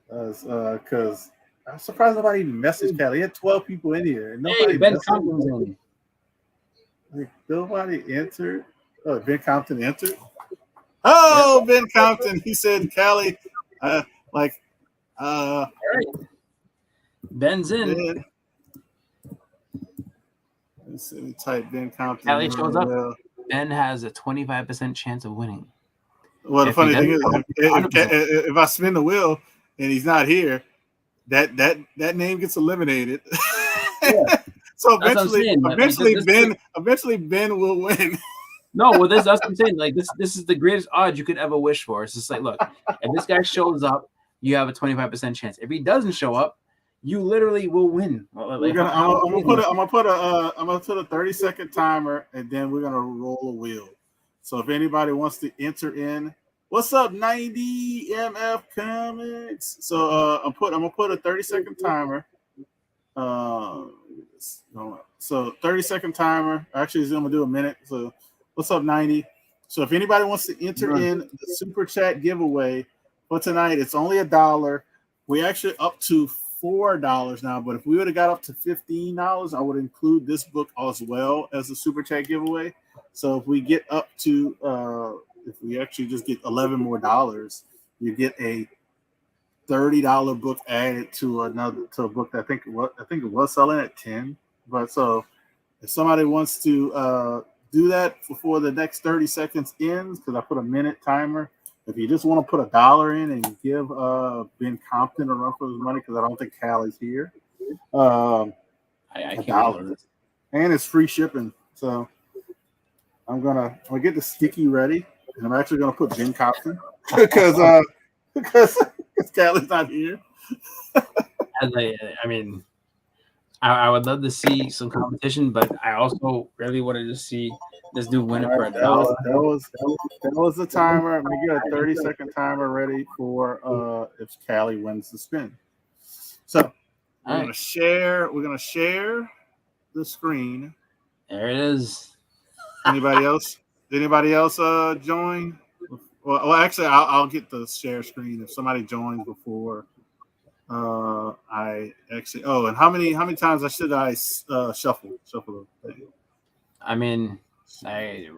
Because I'm surprised nobody even messaged Callie. He had 12 people in here. And nobody Ben Compton's in. Nobody entered. Oh, Ben Compton entered. Oh, Ben Compton. He said Callie. All right. Ben's in. Let's see, we type Ben Compton. Callie shows up. Ben has a 25% chance of winning. Well, the funny thing is, if I spin the wheel and he's not here, that name gets eliminated. Yeah. So eventually Ben will win. No, well, that's what I'm saying. This is the greatest odds you could ever wish for. It's just look, if this guy shows up, you have a 25% chance. If he doesn't show up, you literally will win. I'm gonna put a 30-second timer, and then we're gonna roll a wheel. So if anybody wants to enter in, what's up, 90 MF Comics? So I'm gonna put a 30-second timer. So 30-second timer. Actually, I'm gonna do a minute. So What's up, 90? So if anybody wants to enter in the super chat giveaway for tonight, it's only $1. We actually up to $4 now, but if we would have got up to $15, I would include this book as well as the super chat giveaway. So if we get up to if we actually just get $11 more, you get a $30 book added to a book that I think it was selling at 10. But so if somebody wants to do that before the next 30 seconds ends, because I put a minute timer. If you just want to put $1 in and give Ben Compton a run for his money, because I don't think Callie's here, I $1, and it's free shipping. So I'm gonna get the sticky ready, and I'm actually gonna put Ben Compton because Callie's not here. I mean, I would love to see some competition, but I also really wanted to see this dude win it for $1. That was the timer. Let me get a 30-second timer ready for if Callie wins the spin. So we're gonna share the screen. There it is. Anybody else? Join? Well, actually, I'll get the share screen if somebody joins before I actually. Oh, and how many times should I shuffle the thing? I mean, I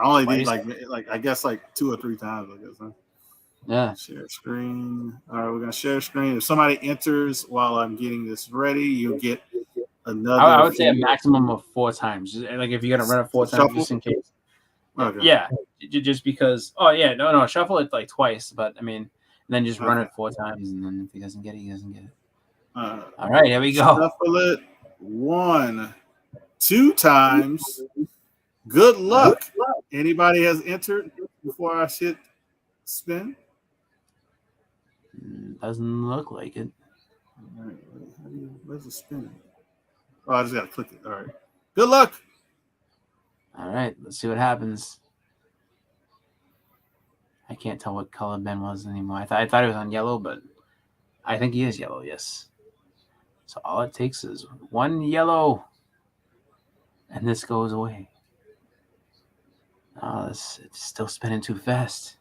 only need like I guess like 2 or 3 times. I guess. Huh? Yeah. Share screen. All right, we're gonna share screen. If somebody enters while I'm getting this ready, you'll get another. I would say a maximum of 4 times. Like if you're gonna run it 4 times, just in case. Okay. Yeah, just because. Oh yeah, no, shuffle it like twice, but I mean, then just run it 4 times, and then if he doesn't get it, he doesn't get it. All right, here we go. Shuffle it 1, 2 times. Good luck. Anybody has entered before I hit spin? Doesn't look like it. All right, where's the spin? Oh, I just gotta click it. All right. Good luck. All right, let's see what happens. I can't tell what color Ben was anymore. I thought he was on yellow, but I think he is yellow, yes. So all it takes is 1 yellow, and this goes away. Oh, it's still spinning too fast.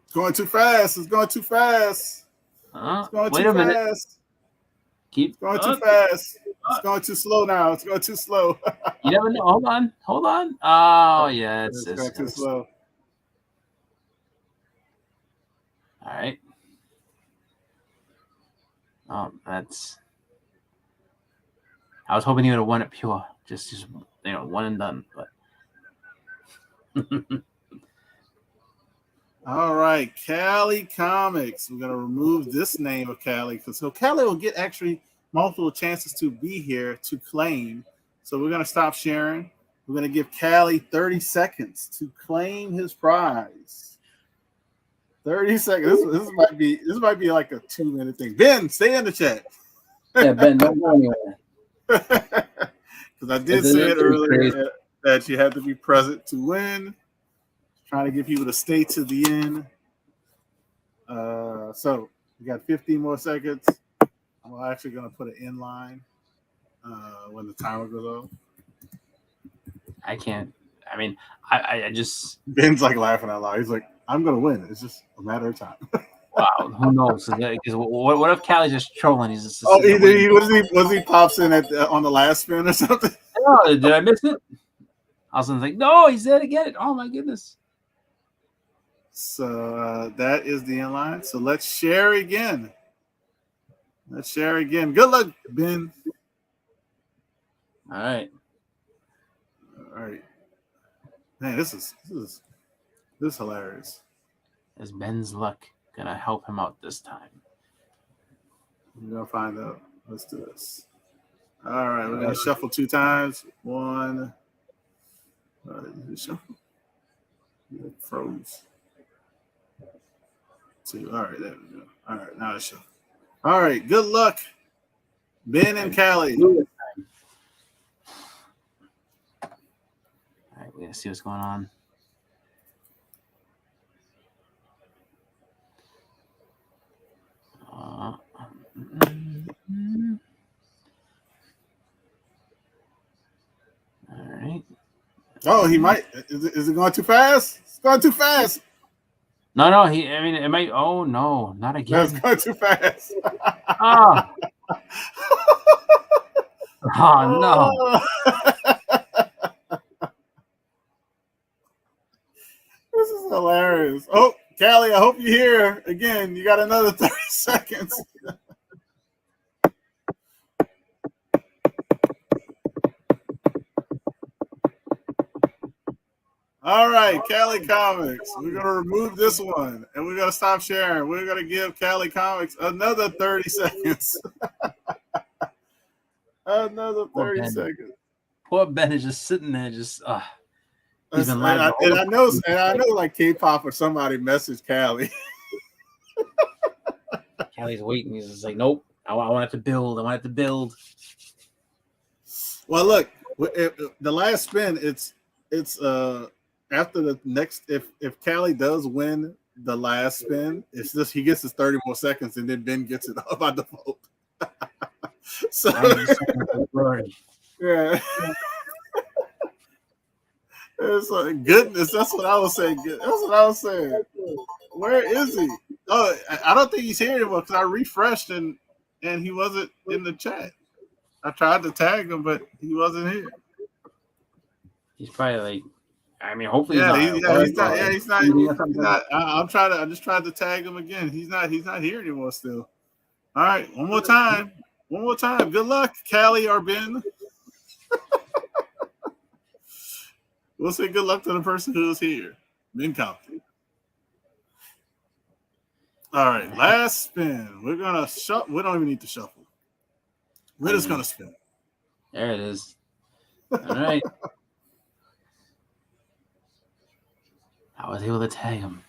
It's going too fast. It's going too fast. It's going wait too a minute. fast. Keep going too fast. It's going too slow now. It's going too slow. You never know. Hold on. Oh yeah, it's going too slow. All right. Oh, that's. I was hoping he would have won it pure, just one and done. But all right, Callie Comics. We're gonna remove this name of Callie because Callie will get actually multiple chances to be here to claim. So we're gonna stop sharing. We're gonna give Callie 30 seconds to claim his prize. 30 seconds. This might be like a 2-minute thing. Ben, stay in the chat. Yeah, Ben, don't go anywhere. Because I did say it earlier that you had to be present to win. Trying to get people to stay to the end. So we got 15 more seconds. I'm actually going to put an in line when the timer goes off. I can't. I mean, I just. Ben's like laughing out loud. He's like, I'm going to win. It's just a matter of time. Wow, who knows? Because what if Callie's just trolling? He's just. Was he pops in on the last spin or something? Oh, did I miss it? I was like, no, he's there to get it. Oh my goodness. So that is the inline. So let's share again. Good luck, Ben. All right. Man, this is hilarious. Is Ben's luck gonna help him out this time? We're gonna find out. Let's do this. All right, we're gonna shuffle 2 times. 1. Shuffle. It froze. 2. All right, there we go. All right, now it's shuffle. All right, good luck, Ben and Callie. All right, we're gonna see what's going on. All right. Oh, he might. Is it going too fast? It's going too fast. No, I mean, it might. Oh no, not No, it's again. going too fast. Ah, oh no. This is hilarious. Oh, Callie, I hope you're here. Again, you got another 30 seconds. All right, Cali Comics. We're going to remove this one and we're going to stop sharing. We're going to give Cali Comics another 30 seconds. Another 30 seconds. Poor Ben is just sitting there, just he's been And live. I know, like K-pop or somebody messaged Cali. Callie's waiting. He's just like, nope. I want it to build. I want it to build. Well, look, the last spin. It's after the next. If Cali does win the last spin, it's just he gets his 30 more seconds, and then Ben gets it by default. So yeah. It's like goodness. That's what I was saying. That's what I was saying. Where is he? Oh, I don't think he's here anymore because I refreshed and he wasn't in the chat. I tried to tag him, but he wasn't here. He's probably like, I mean, hopefully he's not. I just tried to tag him again. He's not here anymore still. All right, one more time. Good luck, Callie or Ben. We'll say good luck to the person who's here. Ben Compton. All right, last spin. We're gonna shuffle. We don't even need to shuffle. We're just gonna spin. There it is. All right. I was able to tag him.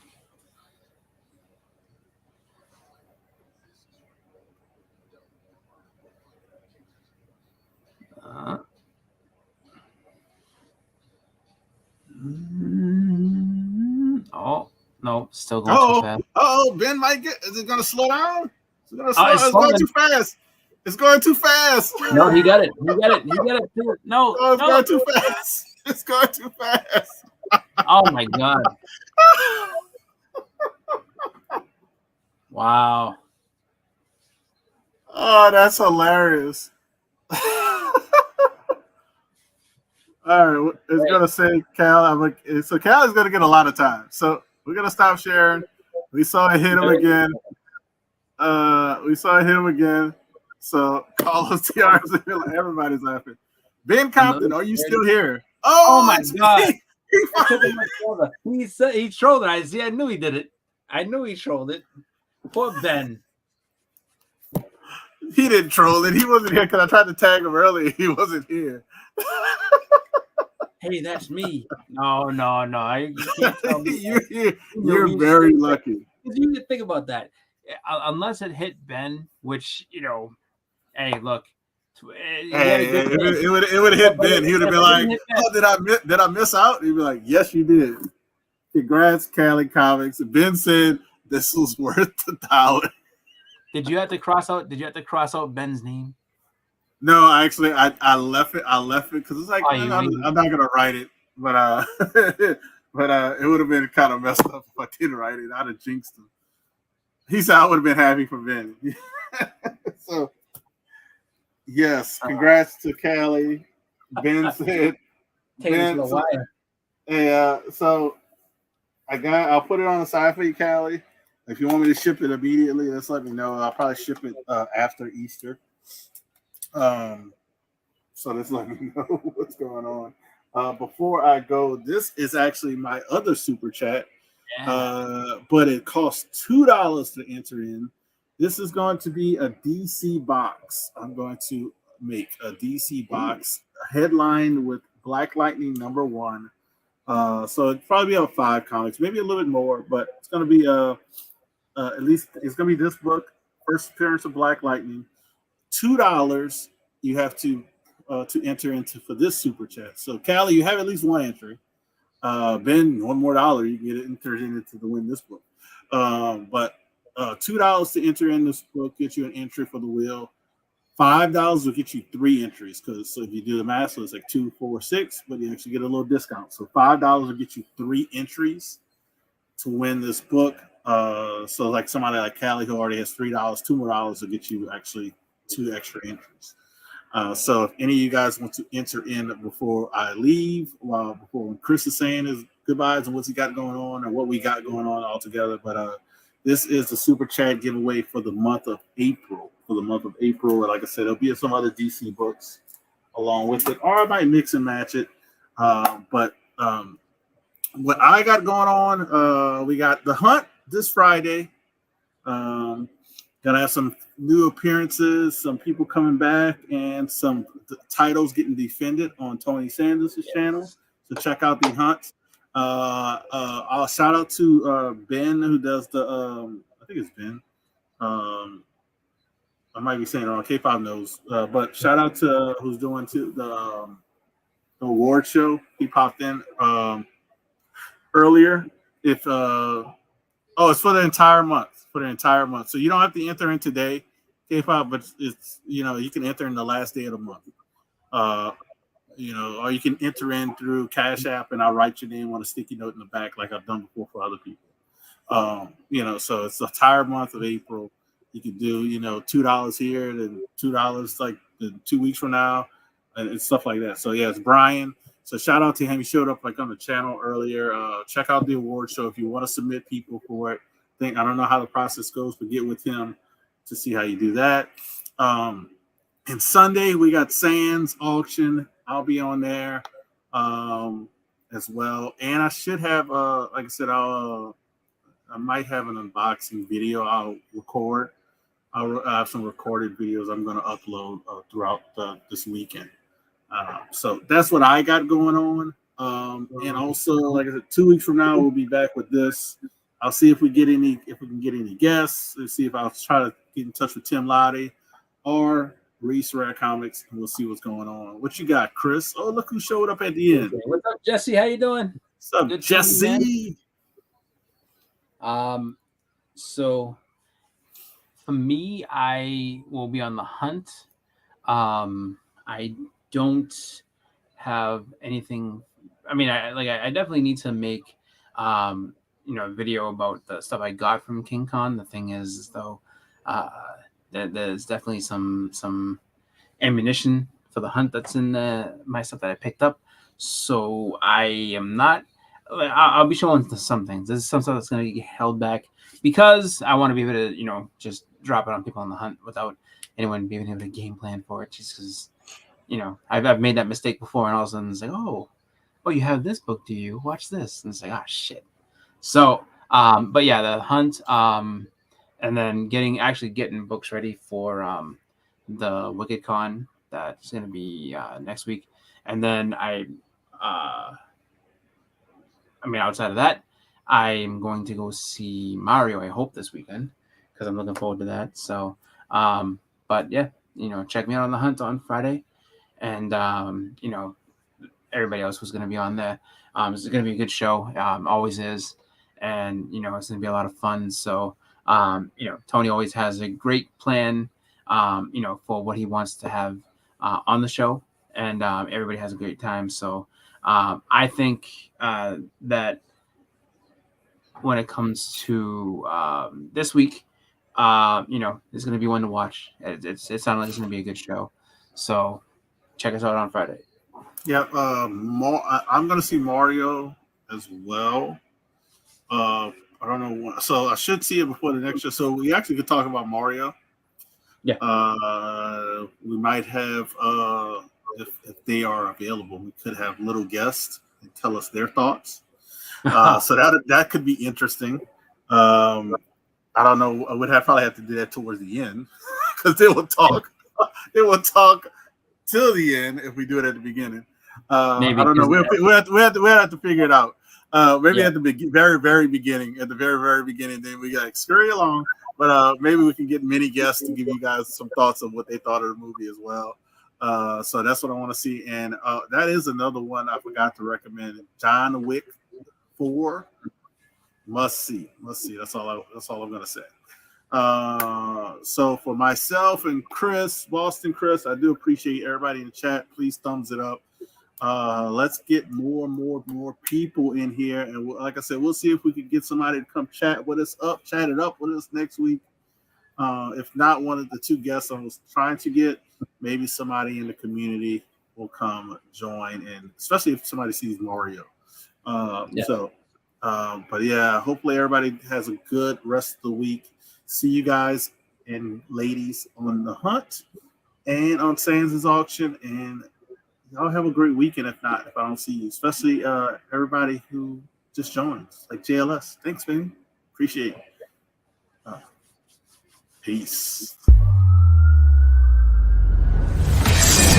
Oh no, still going too fast. Oh, Ben might get. Is it gonna slow down? It's going too fast. It's going too fast. No, he got it. No, it's going too fast. It's going too fast. Oh my god! Wow. Oh, that's hilarious. All right, it's gonna say Cal. So Cal is gonna get a lot of time. So we're gonna stop sharing. We saw it hit him again. So call us TRs. Everybody's laughing. Ben Compton, are you still here? Oh my god! He trolled it. I knew he did it. I knew he trolled it. Poor Ben. He didn't troll it. He wasn't here because I tried to tag him earlier. He wasn't here. Hey, that's me. No. You can't tell me. You're very lucky. You need to think about that. Unless it hit Ben, which, hey, look. It would have hit Ben. He would have been like, "Oh, did I miss out?" He'd be like, "Yes, you did." Congrats, Cali Comics. Ben said this was worth $1. Did you have to cross out Ben's name? No, actually, I left it. Because it's like I'm not gonna write it, but it would have been kind of messed up if I didn't write it. I'd have jinxed him. He said I would have been happy for Ben. So, yes, congrats to Callie. Ben said. Ben, so, hey, so I'll put it on the side for you, Callie. If you want me to ship it immediately, just let me know. I'll probably ship it after Easter. So just let me know what's going on. Before I go, this is actually my other super chat, but it costs $2 to enter in. This is going to be a DC box. I'm going to make a DC box headlined with Black Lightning #1. So it'd probably be about 5 comics, maybe a little bit more, but it's going to be at least it's going to be this book, first appearance of Black Lightning. $2 you have to enter into for this super chat. So Callie, you have at least one entry. Ben, $1 more, you can get it entered into the win this book. But $2 to enter in this book gets you an entry for the wheel. $5 will get you 3 entries because so if you do the math, so it's like 2, 4, 6, but you actually get a little discount. So $5 will get you 3 entries to win this book. So like somebody like Callie who already has $3, $2 more will get you actually 2 extra entries. So if any of you guys want to enter in before I leave, before when Chris is saying his goodbyes and what's he got going on and what we got going on all together, but this is the super chat giveaway for the month of April. And like I said, there'll be some other DC books along with it, or I might mix and match it. But what I got going on, we got The Hunt this Friday. Gonna have some new appearances, some people coming back, and some titles getting defended on Tony Sanders' channel. So check out The Hunt. I'll shout out to Ben who does the I think it's Ben. I might be saying it on K5 knows, but shout out to who's doing the award show. He popped in earlier. It's for the entire month. So you don't have to enter in today, K5, but it's you can enter in the last day of the month. Or you can enter in through Cash App, and I'll write your name on a sticky note in the back, like I've done before for other people. So it's the entire month of April. You can do, $2 here, then $2 like 2 weeks from now, and stuff like that. So yeah, it's Brian. So shout out to him. He showed up like on the channel earlier. Check out the award show if you want to submit people for it. I don't know how the process goes, but get with him to see how you do that. And Sunday we got Sands auction. I'll be on there as well. And I should have, like I said, I might have an unboxing video I'll record. I'll have some recorded videos I'm going to upload throughout this weekend. So that's what I got going on. And also, like I said, 2 weeks from now, we'll be back with this. I'll see if we can get any guests. Let's see if I'll try to get in touch with Tim Lottie or Reese Rare Comics, and we'll see what's going on. What you got, Chris? Oh, look who showed up at the end. What's up, Jesse? How you doing? What's up, good Jesse? So for me, I will be on The Hunt. I don't have anything. I mean, I definitely need to make a video about the stuff I got from King Con. The thing is, though, there's definitely some ammunition for The Hunt that's in my stuff that I picked up. So I am not. I'll be showing some things. There's some stuff that's going to get held back because I want to be able to, just drop it on people on The Hunt without anyone being able to game plan for it. Just because, I've made that mistake before, and all of a sudden it's like, oh, you have this book, do you? Watch this, and it's like, shit. So, but yeah, The Hunt, and then getting books ready for the Wicked Con that's going to be next week, and then outside of that, I'm going to go see Mario, I hope, this weekend, because I'm looking forward to that. So, but yeah, check me out on The Hunt on Friday. And, everybody else who's going to be on there. It's going to be a good show. Always is. And, it's going to be a lot of fun. So, Tony always has a great plan, for what he wants to have on the show. And everybody has a great time. So, I think that when it comes to this week, it's going to be one to watch. It sounds like it's going to be a good show. So check us out on Friday. Yeah, I'm going to see Mario as well. I don't know. So I should see it before the next show. So we actually could talk about Mario. Yeah. We might have, if they are available, we could have little guests and tell us their thoughts. So that could be interesting. I don't know. I would probably have to do that towards the end because they will talk. They will talk till the end if we do it at the beginning. Maybe I don't know. We'll have to figure it out. Maybe at the very, very beginning. At the very, very beginning, then we got scurry along. But maybe we can get many guests to give you guys some thoughts of what they thought of the movie as well. So that's what I want to see. And that is another one I forgot to recommend. John Wick 4. Must see. That's all I'm gonna say. So for myself and Chris, Boston Chris, I do appreciate everybody in the chat. Please thumbs it up. Let's get more people in here, and like I said, we'll see if we can get somebody to come chat it up with us next week. If not one of the two guests I was trying to get, maybe somebody in the community will come join, and especially if somebody sees Mario. But yeah, hopefully everybody has a good rest of the week. See you guys and ladies on the hunt and on Sands' auction, and y'all have a great weekend. If I don't see you, especially everybody who just joined, like JLS. Thanks, man. Appreciate it. Peace.